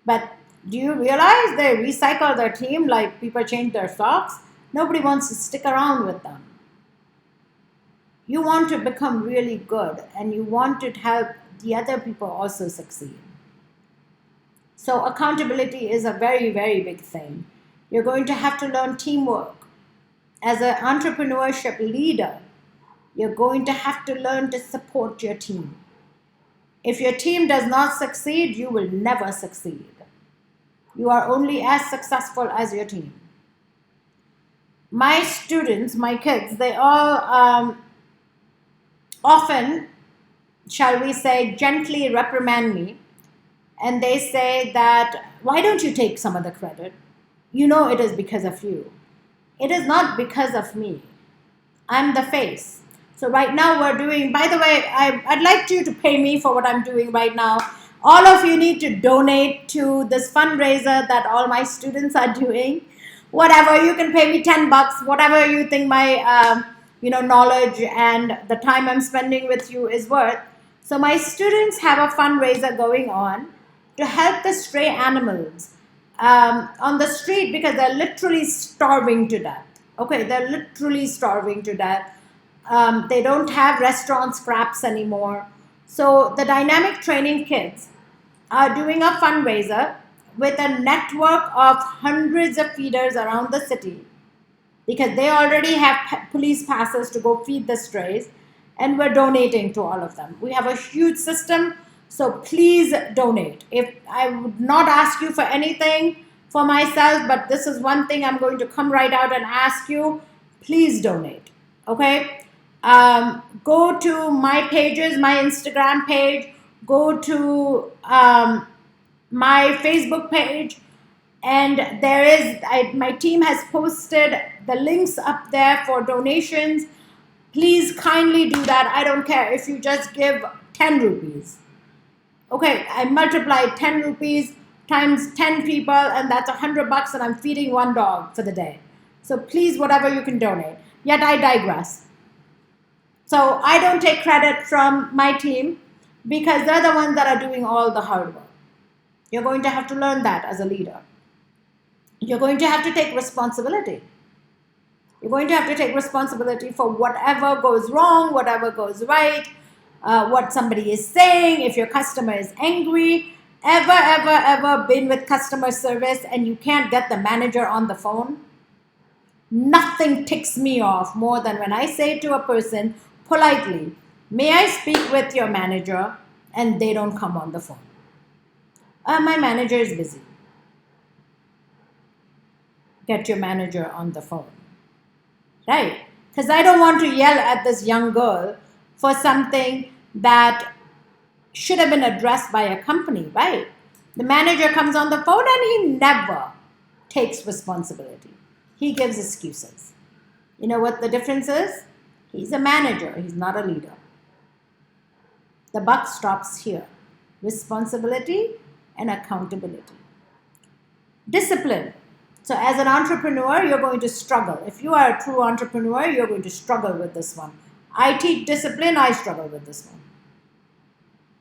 But do you realize they recycle their team like people change their socks? Nobody wants to stick around with them. You want to become really good and you want to help the other people also succeed. So accountability is a very, very big thing. You're going to have to learn teamwork. As an entrepreneurship leader, you're going to have to learn to support your team. If your team does not succeed, you will never succeed. You are only as successful as your team. My students, my kids, they all often, shall we say, gently reprimand me. And they say that, why don't you take some of the credit? You know it is because of you. It is not because of me. I'm the face. So right now we're doing, by the way, I'd like you to pay me for what I'm doing right now. All of you need to donate to this fundraiser that all my students are doing. Whatever, you can pay me $10, whatever you think my knowledge and the time I'm spending with you is worth. So my students have a fundraiser going on to help the stray animals on the street because they're literally starving to death. Okay, they're literally starving to death. They don't have restaurant scraps anymore. So the dynamic training kids are doing a fundraiser with a network of hundreds of feeders around the city because they already have police passes to go feed the strays, and we're donating to all of them. We have a huge system, so please donate. If I would not ask you for anything for myself, but this is one thing I'm going to come right out and ask you, please donate, okay? Go to my pages, my Instagram page, go to my Facebook page, and my team has posted the links up there for donations. Please kindly do that. I don't care if you just give 10 rupees. Okay, I multiplied 10 rupees times 10 people, and that's $100, and I'm feeding one dog for the day. So please, whatever you can donate. Yet I digress. So I don't take credit from my team because they're the ones that are doing all the hard work. You're going to have to learn that as a leader. You're going to have to take responsibility. You're going to have to take responsibility for whatever goes wrong, whatever goes right, what somebody is saying, if your customer is angry. Ever been with customer service and you can't get the manager on the phone? Nothing ticks me off more than when I say to a person politely, may I speak with your manager, and they don't come on the phone. My manager is busy. Get your manager on the phone. Right? Because I don't want to yell at this young girl for something that should have been addressed by a company, right? The manager comes on the phone and he never takes responsibility. He gives excuses. You know what the difference is? He's a manager, he's not a leader. The buck stops here. Responsibility and accountability. Discipline. So as an entrepreneur, you're going to struggle. If you are a true entrepreneur, you're going to struggle with this one. I teach discipline, I struggle with this one.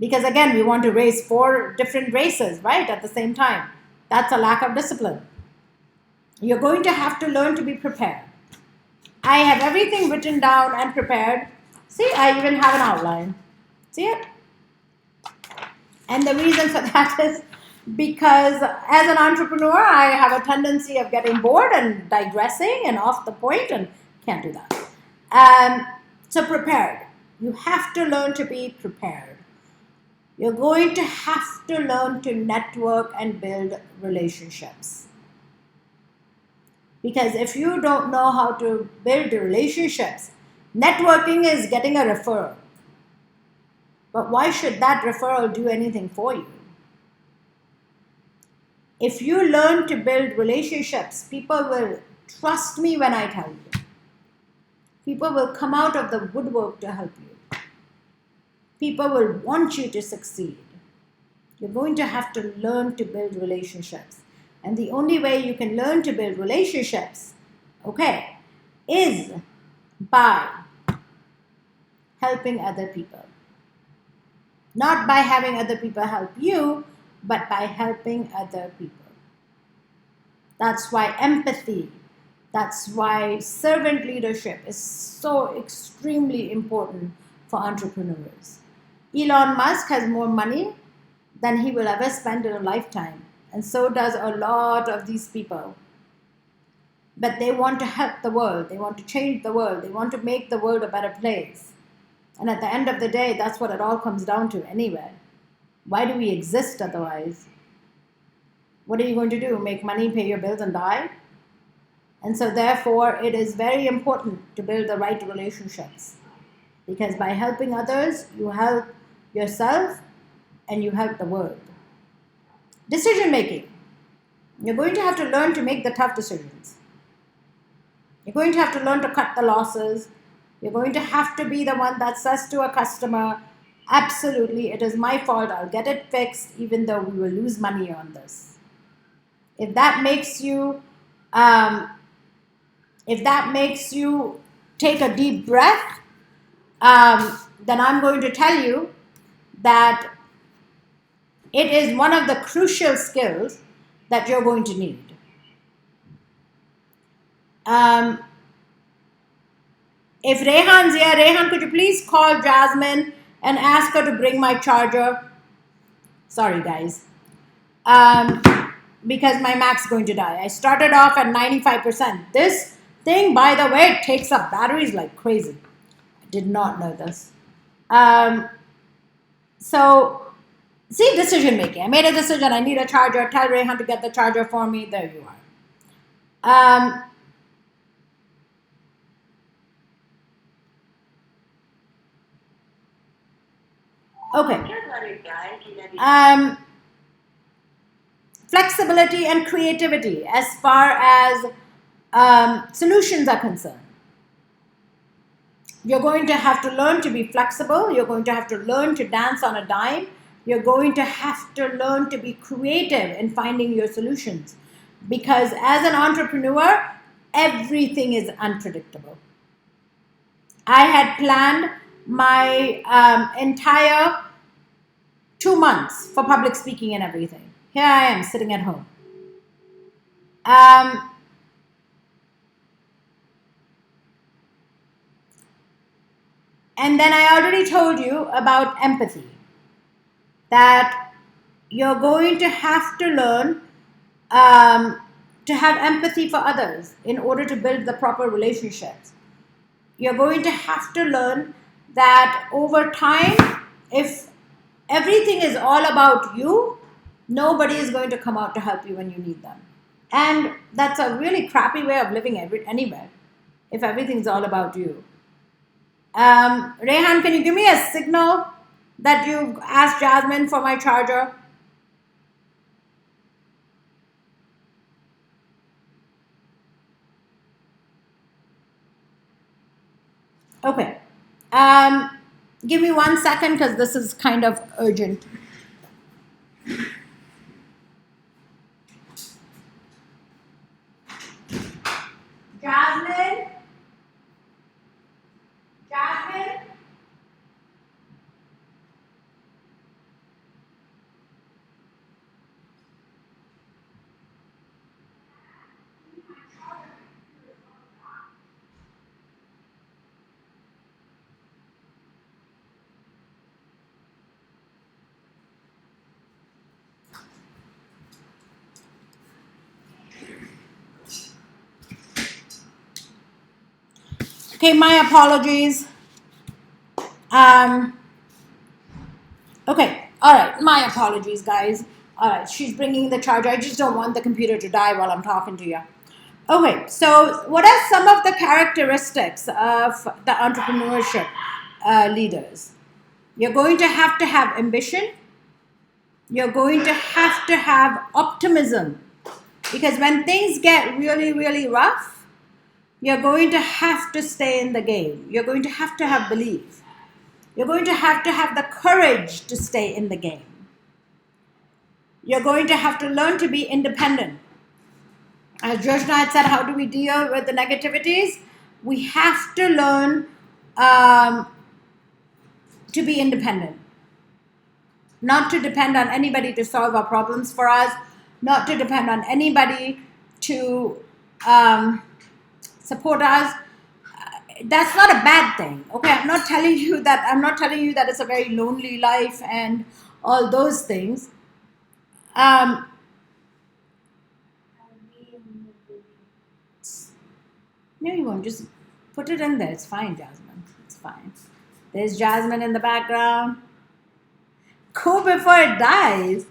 Because again, we want to race 4 different races, right, at the same time. That's a lack of discipline. You're going to have to learn to be prepared. I have everything written down and prepared. See, I even have an outline. See it? And the reason for that is because as an entrepreneur, I have a tendency of getting bored and digressing and off the point, and can't do that. So prepared. You have to learn to be prepared. You're going to have to learn to network and build relationships. Because if you don't know how to build relationships, networking is getting a referral. But why should that referral do anything for you? If you learn to build relationships, people will trust me when I tell you. People will come out of the woodwork to help you. People will want you to succeed. You're going to have to learn to build relationships. And the only way you can learn to build relationships, okay, is by helping other people. Not by having other people help you, but by helping other people. That's why empathy, that's why servant leadership is so extremely important for entrepreneurs. Elon Musk has more money than he will ever spend in a lifetime. And so does a lot of these people. But they want to help the world. They want to change the world. They want to make the world a better place. And at the end of the day, that's what it all comes down to anyway. Why do we exist otherwise? What are you going to do? Make money, pay your bills, and die? And so therefore, it is very important to build the right relationships. Because by helping others, you help yourself and you help the world. Decision making. You're going to have to learn to make the tough decisions. You're going to have to learn to cut the losses. You're going to have to be the one that says to a customer, absolutely, it is my fault, I'll get it fixed, even though we will lose money on this. If that makes you take a deep breath, then I'm going to tell you that it is one of the crucial skills that you're going to need. If Rehan's here, Rehan, could you please call Jasmine and ask her to bring my charger? Sorry, guys. Because my Mac's going to die. I started off at 95%. This thing, by the way, takes up batteries like crazy. I did not know this. So, see, decision making. I made a decision. I need a charger. Tell Rehan to get the charger for me. There you are. Okay. flexibility and creativity as far as solutions are concerned. You're going to have to learn to be flexible. You're going to have to learn to dance on a dime. You're going to have to learn to be creative in finding your solutions. Because as an entrepreneur, everything is unpredictable. I had planned my entire 2 months for public speaking and everything. Here I am sitting at home. And then I already told you about empathy, that you're going to have to learn to have empathy for others in order to build the proper relationships. You're going to have to learn that over time, if everything is all about you, nobody is going to come out to help you when you need them. And that's a really crappy way of living anywhere, if everything's all about you. Rehan, can you give me a signal that you asked Jasmine for my charger? Okay. Give me 1 second because this is kind of urgent. Jasmine? Jasmine? Okay, my apologies. Okay, all right, my apologies, guys. All right, she's bringing the charger. I just don't want the computer to die while I'm talking to you. Okay, so what are some of the characteristics of the entrepreneurship leaders? You're going to have ambition. You're going to have optimism, because when things get really, really rough, you're going to have to stay in the game. You're going to have belief. You're going to have the courage to stay in the game. You're going to have to learn to be independent. As Joshna had said, how do we deal with the negativities? We have to learn to be independent. Not to depend on anybody to solve our problems for us. Not to depend on anybody to support us. That's not a bad thing. Okay, I'm not telling you that it's a very lonely life and all those things. No, you won't. Just put it in there. It's fine, Jasmine. It's fine. There's Jasmine in the background. Go before it dies.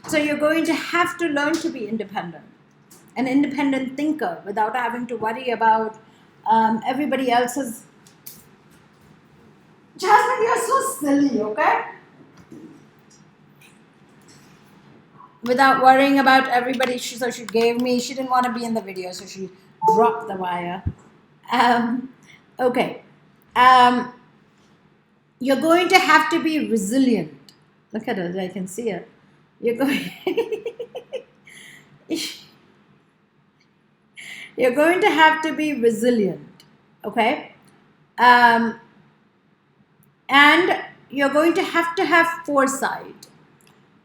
So you're going to have to learn to be independent, an independent thinker, without having to worry about everybody else's. Jasmine, you're so silly, okay? Without worrying about everybody, so she gave me. She didn't want to be in the video, so she dropped the wire. Okay. You're going to have to be resilient. Look at it, I can see it. You're going You're going to have to be resilient, okay? And you're going to have foresight.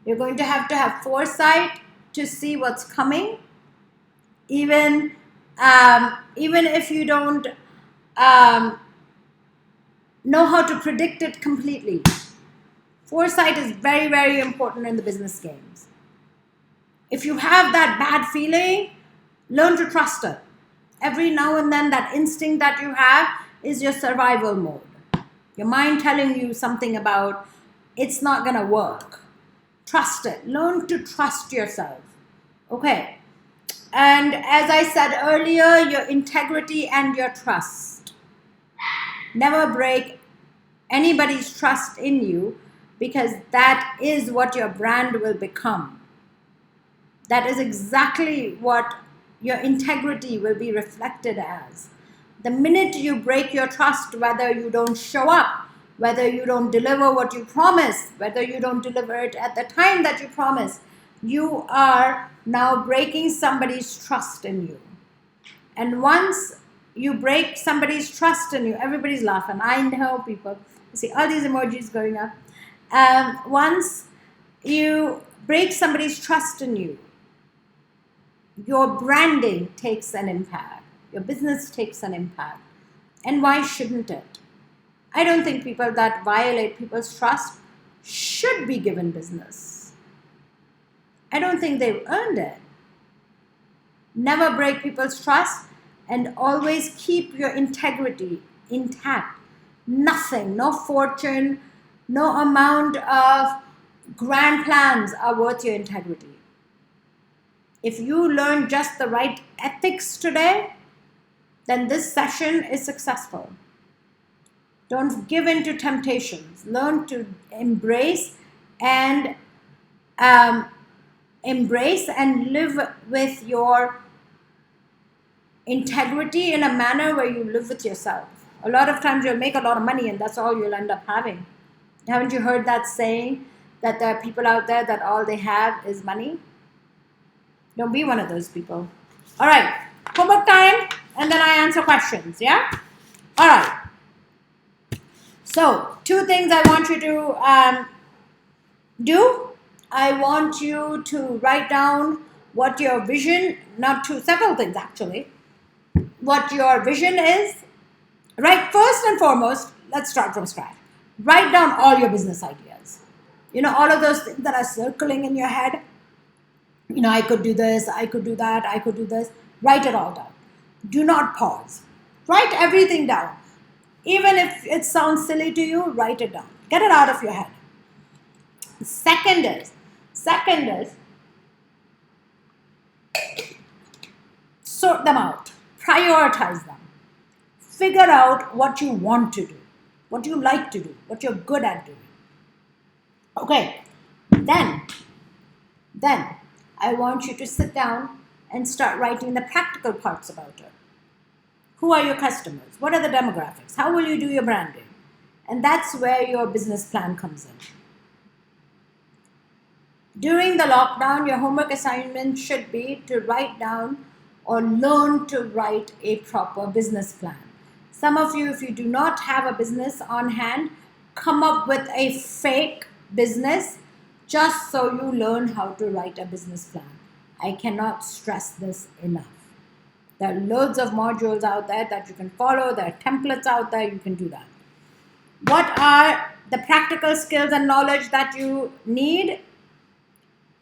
You're going to have foresight to see what's coming, even if you don't know how to predict it completely. Foresight is very, very important in the business games. If you have that bad feeling, learn to trust it. Every now and then, that instinct that you have is your survival mode. Your mind telling you something about it's not going to work. Trust it. Learn to trust yourself. Okay. And as I said earlier, your integrity and your trust. Never break anybody's trust in you, because that is what your brand will become. That is exactly what your integrity will be reflected as. The minute you break your trust, whether you don't show up, whether you don't deliver what you promise, whether you don't deliver it at the time that you promised, you are now breaking somebody's trust in you. And once you break somebody's trust in you, everybody's laughing. I know people. You see all these emojis going up. Once you break somebody's trust in you, your branding takes an impact. Your business takes an impact. And why shouldn't it? I don't think people that violate people's trust should be given business. I don't think they've earned it. Never break people's trust and always keep your integrity intact. Nothing, no fortune, no amount of grand plans are worth your integrity. If you learn just the right ethics today, then this session is successful. Don't give in to temptations. Learn to embrace and live with your integrity in a manner where you live with yourself. A lot of times you'll make a lot of money and that's all you'll end up having. Haven't you heard that saying that there are people out there that all they have is money? Don't be one of those people. All right, homework time, and then I answer questions, yeah? All right. So, 2 things I want you to do. I want you to write down what your vision, several things actually, what your vision is. Right, first and foremost, let's start from scratch. Write down all your business ideas. You know, all of those things that are circling in your head. You know, I could do this, I could do that, I could do this. Write it all down. Do not pause. Write everything down. Even if it sounds silly to you, write it down. Get it out of your head. Second is, sort them out. Prioritize them. Figure out what you want to do, what you like to do, what you're good at doing. Okay, then I want you to sit down and start writing the practical parts about it. Who are your customers? What are the demographics? How will you do your branding? And that's where your business plan comes in. During the lockdown, your homework assignment should be to write down or learn to write a proper business plan. Some of you, if you do not have a business on hand, come up with a fake business just so you learn how to write a business plan. I cannot stress this enough. There are loads of modules out there that you can follow. There are templates out there. You can do that. What are the practical skills and knowledge that you need?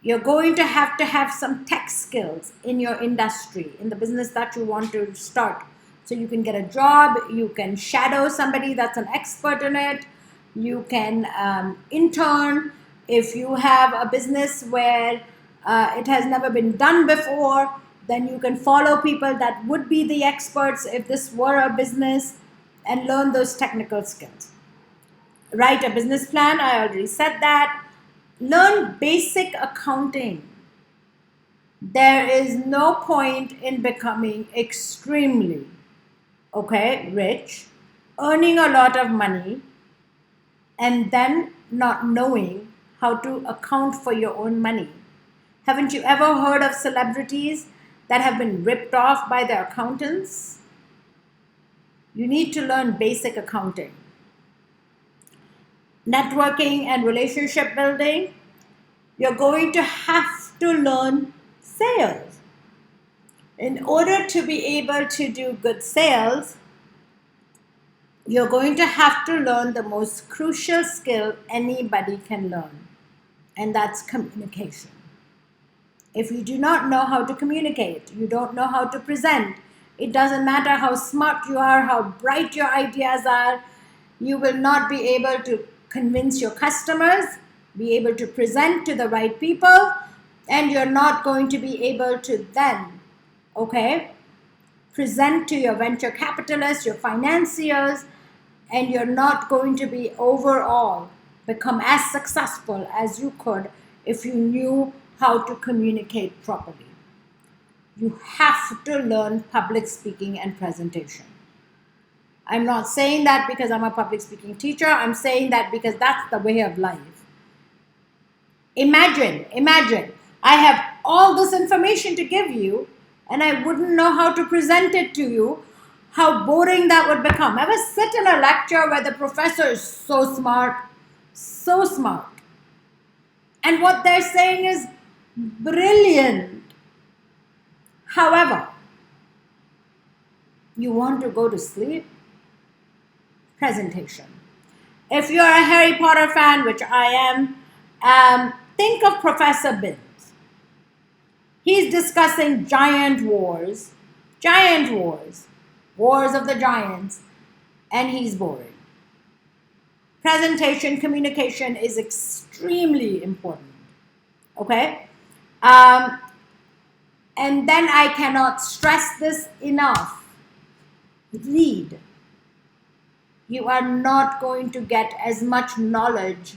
You're going to have some tech skills in your industry, in the business that you want to start. So you can get a job, you can shadow somebody that's an expert in it, you can intern. If you have a business where it has never been done before, then you can follow people that would be the experts if this were a business and learn those technical skills. Write a business plan, I already said that. Learn basic accounting. There is no point in becoming extremely, rich, earning a lot of money, and then not knowing how to account for your own money. Haven't you ever heard of celebrities that have been ripped off by their accountants? You need to learn basic accounting. Networking and relationship building. You're going to have to learn sales. In order to be able to do good sales, you're going to have to learn the most crucial skill anybody can learn, and that's communication. If you do not know how to communicate, you don't know how to present, it doesn't matter how smart you are, how bright your ideas are, you will not be able to convince your customers, be able to present to the right people, and you're not going to be able to then, present to your venture capitalists, your financiers, and you're not going to be overall become as successful as you could if you knew how to communicate properly. You have to learn public speaking and presentation. I'm not saying that because I'm a public speaking teacher. I'm saying that because that's the way of life. Imagine, I have all this information to give you and I wouldn't know how to present it to you. How boring that would become. Ever sit in a lecture where the professor is so smart, and what they're saying is brilliant. However, you want to go to sleep? Presentation. If you're a Harry Potter fan, which I am, think of Professor Binns. He's discussing giant wars, wars of the giants, and he's boring. Presentation, communication is extremely important. Okay? And then I cannot stress this enough. Read. You are not going to get as much knowledge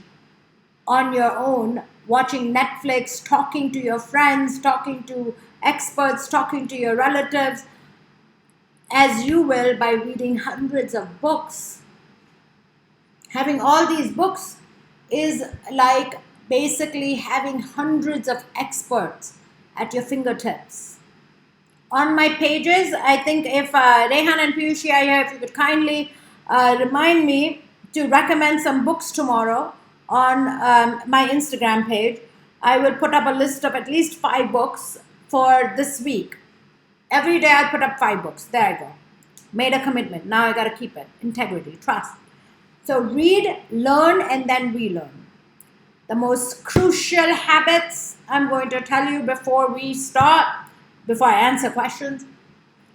on your own watching Netflix, talking to your friends, talking to experts, talking to your relatives, as you will by reading hundreds of books. Having all these books is like basically having hundreds of experts at your fingertips. On my pages, I think if Rehan and Piyushi are here, if you could kindly remind me to recommend some books tomorrow on my Instagram page. I will put up a list of at least 5 books for this week. Every day I'll put up 5 books. There I go. Made a commitment. Now I got to keep it. Integrity, trust. So read, learn, and then relearn. The most crucial habits I'm going to tell you before we start, before I answer questions.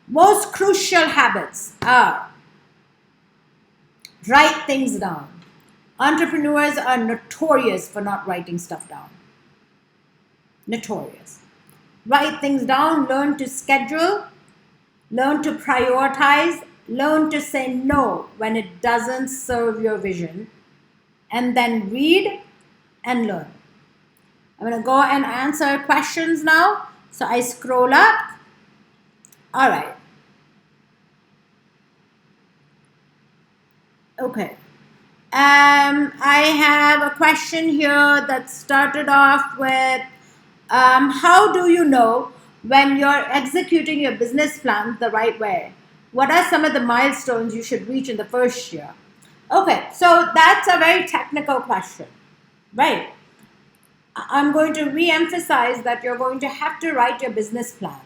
Most crucial habits are: write things down. Entrepreneurs are notorious for not writing stuff down. Notorious. Write things down, learn to schedule, learn to prioritize, learn to say no when it doesn't serve your vision, and then read and learn. I'm going to go and answer questions now. So I scroll up. All right. Okay. I have a question here that started off with, how do you know when you're executing your business plan the right way? What are some of the milestones you should reach in the first year? Okay, so that's a very technical question, right? I'm going to re-emphasize that you're going to have to write your business plan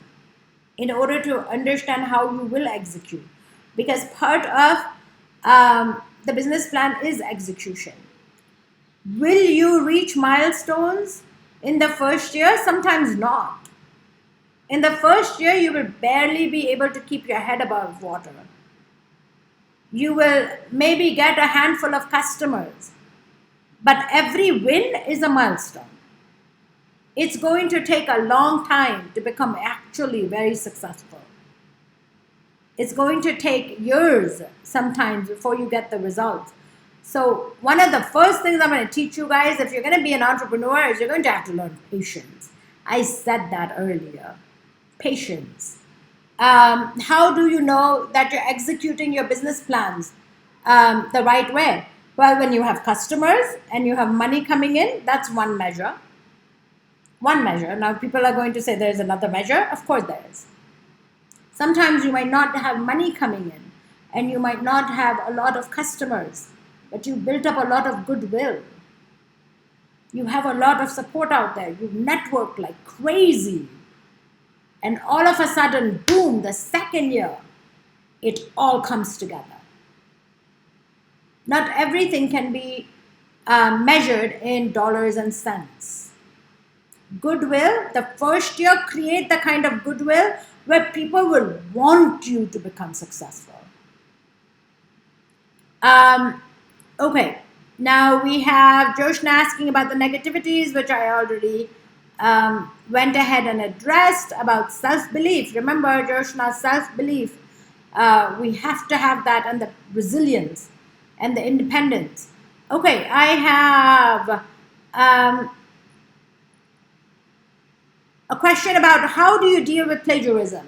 in order to understand how you will execute. Because part of the business plan is execution. Will you reach milestones in the first year? Sometimes not. In the first year, you will barely be able to keep your head above water. You will maybe get a handful of customers, but every win is a milestone. It's going to take a long time to become actually very successful. It's going to take years sometimes before you get the results. So one of the first things I'm going to teach you guys, if you're going to be an entrepreneur, is you're going to have to learn patience. I said that earlier. Patience. How do you know that you're executing your business plans the right way? Well, when you have customers and you have money coming in, that's one measure. One measure. Now, people are going to say there's another measure. Of course there is. Sometimes you might not have money coming in and you might not have a lot of customers, but you built up a lot of goodwill. You have a lot of support out there. You network like crazy. And all of a sudden, boom, the second year, it all comes together. Not everything can be measured in dollars and cents. Goodwill, the first year, create the kind of goodwill where people will want you to become successful. Okay, now we have Joshna asking about the negativities, which I already went ahead and addressed, about self-belief. Remember, Joshna, self-belief. We have to have that, and the resilience and the independence. Okay, I have question about how do you deal with plagiarism.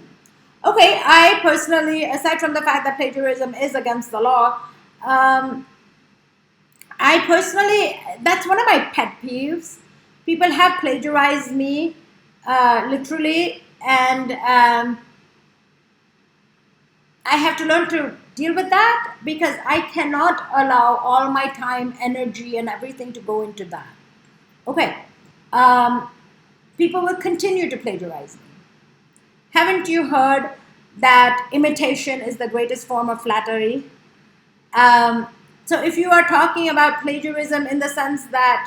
Okay, I personally, aside from the fact that plagiarism is against the law, I personally, that's one of my pet peeves. People have plagiarized me, literally, and I have to learn to deal with that because I cannot allow all my time, energy, and everything to go into that. Okay, people will continue to plagiarize me. Haven't you heard that imitation is the greatest form of flattery? So if you are talking about plagiarism in the sense that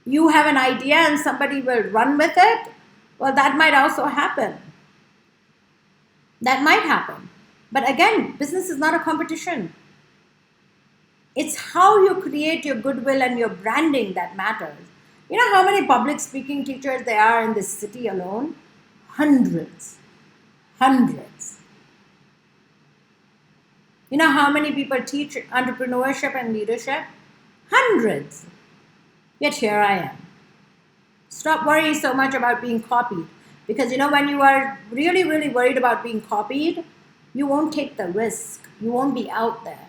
you have an idea and somebody will run with it, well, that might also happen. That might happen. But again, business is not a competition. It's how you create your goodwill and your branding that matters. You know how many public speaking teachers there are in this city alone? Hundreds. Hundreds. You know how many people teach entrepreneurship and leadership? Hundreds. Yet here I am. Stop worrying so much about being copied. Because you know, when you are really, really worried about being copied, you won't take the risk. You won't be out there.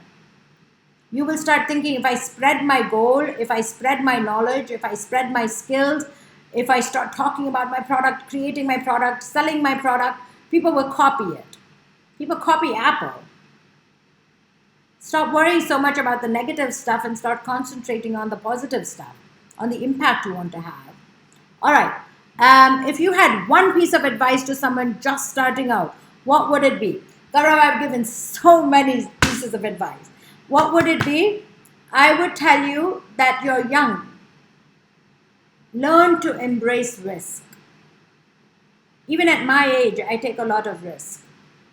You will start thinking, if I spread my goal, if I spread my knowledge, if I spread my skills, if I start talking about my product, creating my product, selling my product, people will copy it. People copy Apple. Stop worrying so much about the negative stuff and start concentrating on the positive stuff, on the impact you want to have. All right. If you had one piece of advice to someone just starting out, what would it be? Gaurav, I've given so many pieces of advice. What would it be? I would tell you that you're young. Learn to embrace risk. Even at my age, I take a lot of risk.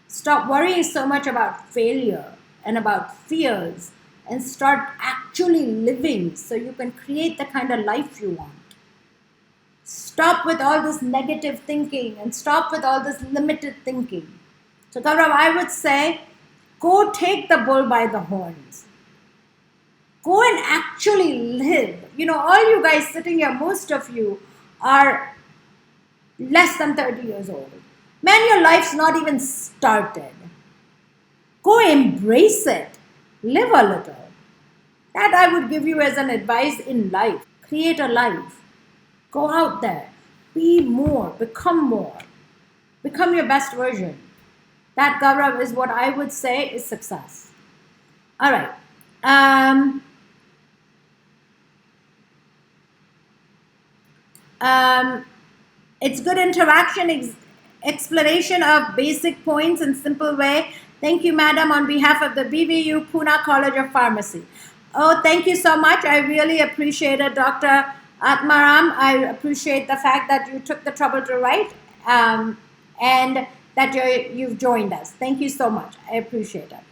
Stop worrying so much about failure and about fears and start actually living so you can create the kind of life you want. Stop with all this negative thinking and stop with all this limited thinking. So Gaurav, I would say, go take the bull by the horns. Go and actually live. You know, all you guys sitting here, most of you are less than 30 years old. Man, your life's not even started. Go embrace it. Live a little. That I would give you as an advice in life. Create a life. Go out there. Be more. Become more. Become your best version. That, Gaurav, is what I would say is success. All right. It's good interaction, exploration of basic points in simple way. Thank you, madam, on behalf of the BVU Poona College of Pharmacy. Oh, thank you so much. I really appreciate it, Dr. Atmaram. I appreciate the fact that you took the trouble to write and that you've joined us. Thank you so much. I appreciate it.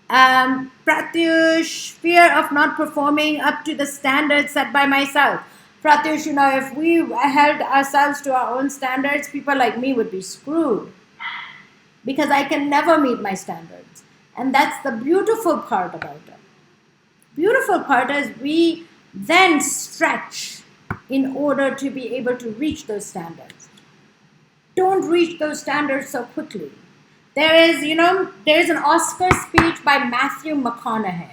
Pratyush, fear of not performing up to the standards set by myself. Pratyush, you know, if we held ourselves to our own standards, people like me would be screwed because I can never meet my standards. And that's the beautiful part about it. Beautiful part is we then stretch in order to be able to reach those standards. Don't reach those standards so quickly. There is an Oscar speech by Matthew McConaughey.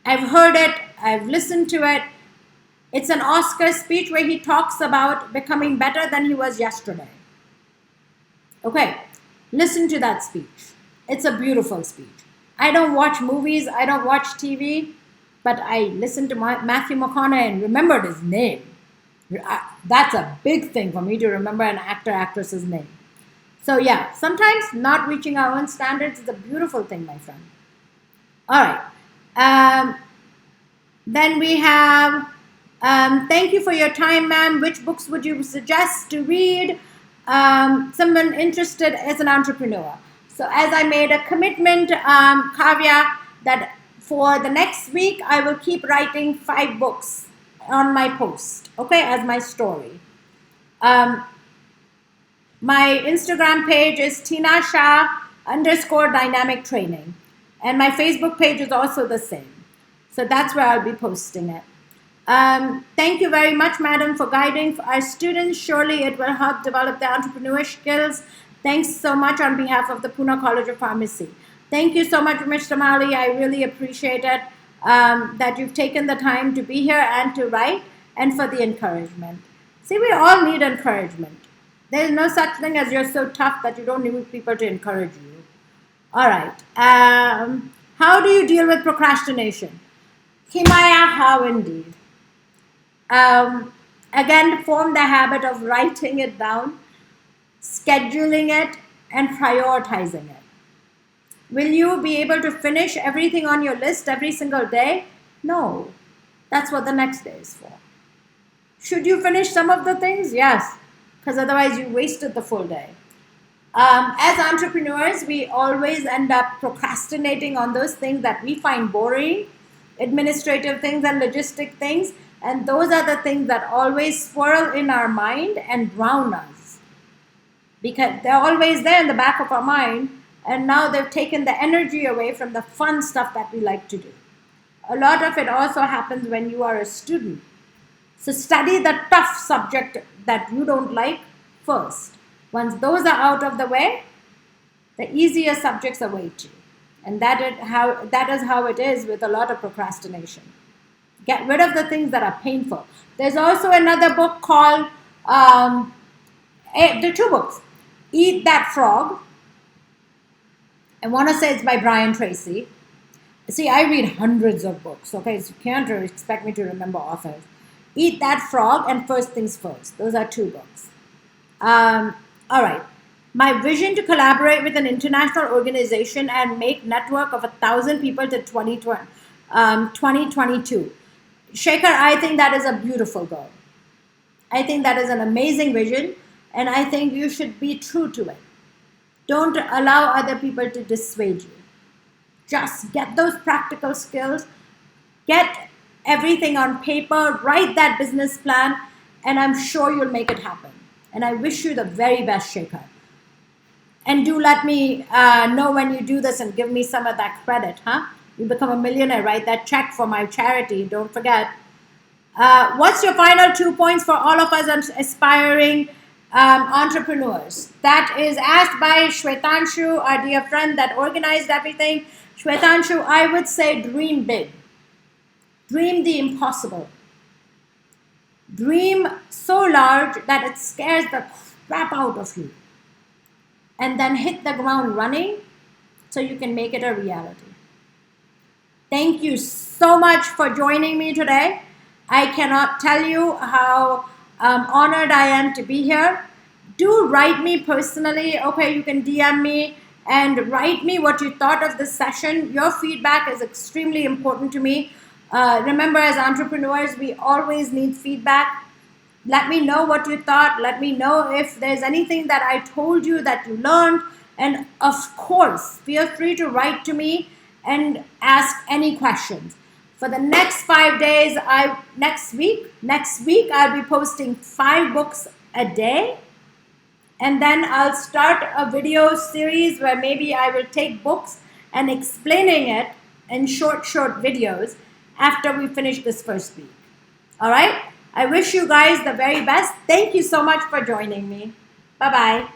I've heard it, I've listened to it. It's an Oscar speech where he talks about becoming better than he was yesterday. Okay, listen to that speech. It's a beautiful speech. I don't watch movies, I don't watch TV, but I listened to Matthew McConaughey and remembered his name. That's a big thing for me to remember an actor, actress's name. So yeah, sometimes not reaching our own standards is a beautiful thing, my friend. All right. Then we have, thank you for your time, ma'am. Which books would you suggest to read? Someone interested as an entrepreneur. So as I made a commitment, Kavya, that for the next week, I will keep writing 5 books on my post, okay, as my story. My Instagram page is Tina Shah _dynamic training. And my Facebook page is also the same. So that's where I'll be posting it. Thank you very much, madam, for guiding our students. Surely it will help develop their entrepreneurial skills. Thanks so much on behalf of the Poona College of Pharmacy. Thank you so much, Mr. Mali. I really appreciate it that you've taken the time to be here and to write, and for the encouragement. See, we all need encouragement. There is no such thing as you're so tough that you don't need people to encourage you. All right. How do you deal with procrastination? Himaya, how indeed. Again, form the habit of writing it down, scheduling it, and prioritizing it. Will you be able to finish everything on your list every single day? No. That's what the next day is for. Should you finish some of the things? Yes, because otherwise you wasted the full day. As entrepreneurs, we always end up procrastinating on those things that we find boring, administrative things and logistic things, and those are the things that always swirl in our mind and drown us, because they're always there in the back of our mind, and now they've taken the energy away from the fun stuff that we like to do. A lot of it also happens when you are a student. So study the tough subject that you don't like first. Once those are out of the way, the easier subjects await you. And that is how it is with a lot of procrastination. Get rid of the things that are painful. There's also another book called, the two books, Eat That Frog. I want to say it's by Brian Tracy. See, I read hundreds of books, okay? So you can't expect me to remember authors. Eat That Frog and First Things First. Those are two books. All right. My vision to collaborate with an international organization and make network of 1,000 people to 2022. Shekhar, I think that is a beautiful goal. I think that is an amazing vision, and I think you should be true to it. Don't allow other people to dissuade you. Just get those practical skills, get everything on paper, write that business plan, and I'm sure you'll make it happen. And I wish you the very best, Shekhar. And do let me know when you do this and give me some of that credit, huh? You become a millionaire, write that check for my charity, don't forget. What's your final 2 points for all of us aspiring entrepreneurs? That is asked by Shwetanshu, our dear friend that organized everything. Shwetanshu, I would say dream big. Dream the impossible. Dream so large that it scares the crap out of you. And then hit the ground running so you can make it a reality. Thank you so much for joining me today. I cannot tell you how honored I am to be here. Do write me personally. Okay, you can DM me and write me what you thought of this session. Your feedback is extremely important to me. Remember, as entrepreneurs, we always need feedback. Let me know what you thought. Let me know if there's anything that I told you that you learned. And of course, feel free to write to me and ask any questions. For the next 5 days, next week, I'll be posting 5 books a day. And then I'll start a video series where maybe I will take books and explaining it in short videos after we finish this first week. All right? I wish you guys the very best. Thank you so much for joining me. Bye-bye.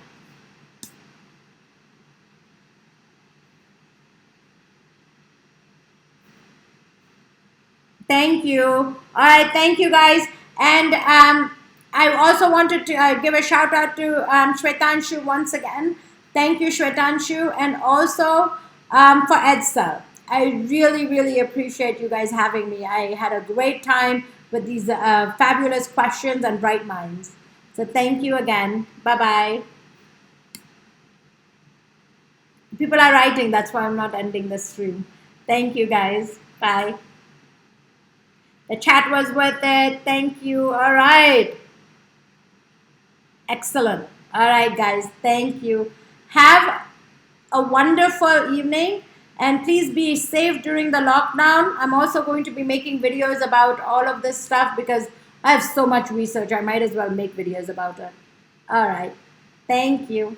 Thank you. All right, thank you guys. And I also wanted to give a shout out to Shwetanshu once again. Thank you, Shwetanshu, and also for Edsel. I really appreciate you guys having me. I had a great time with these fabulous questions and bright minds. So thank you again. Bye-bye. People are writing, that's why I'm not ending the stream. Thank you guys. Bye. The chat was worth it. Thank you. All right. Excellent. All right, guys. Thank you. Have a wonderful evening. And please be safe during the lockdown. I'm also going to be making videos about all of this stuff because I have so much research. I might as well make videos about it. All right. Thank you.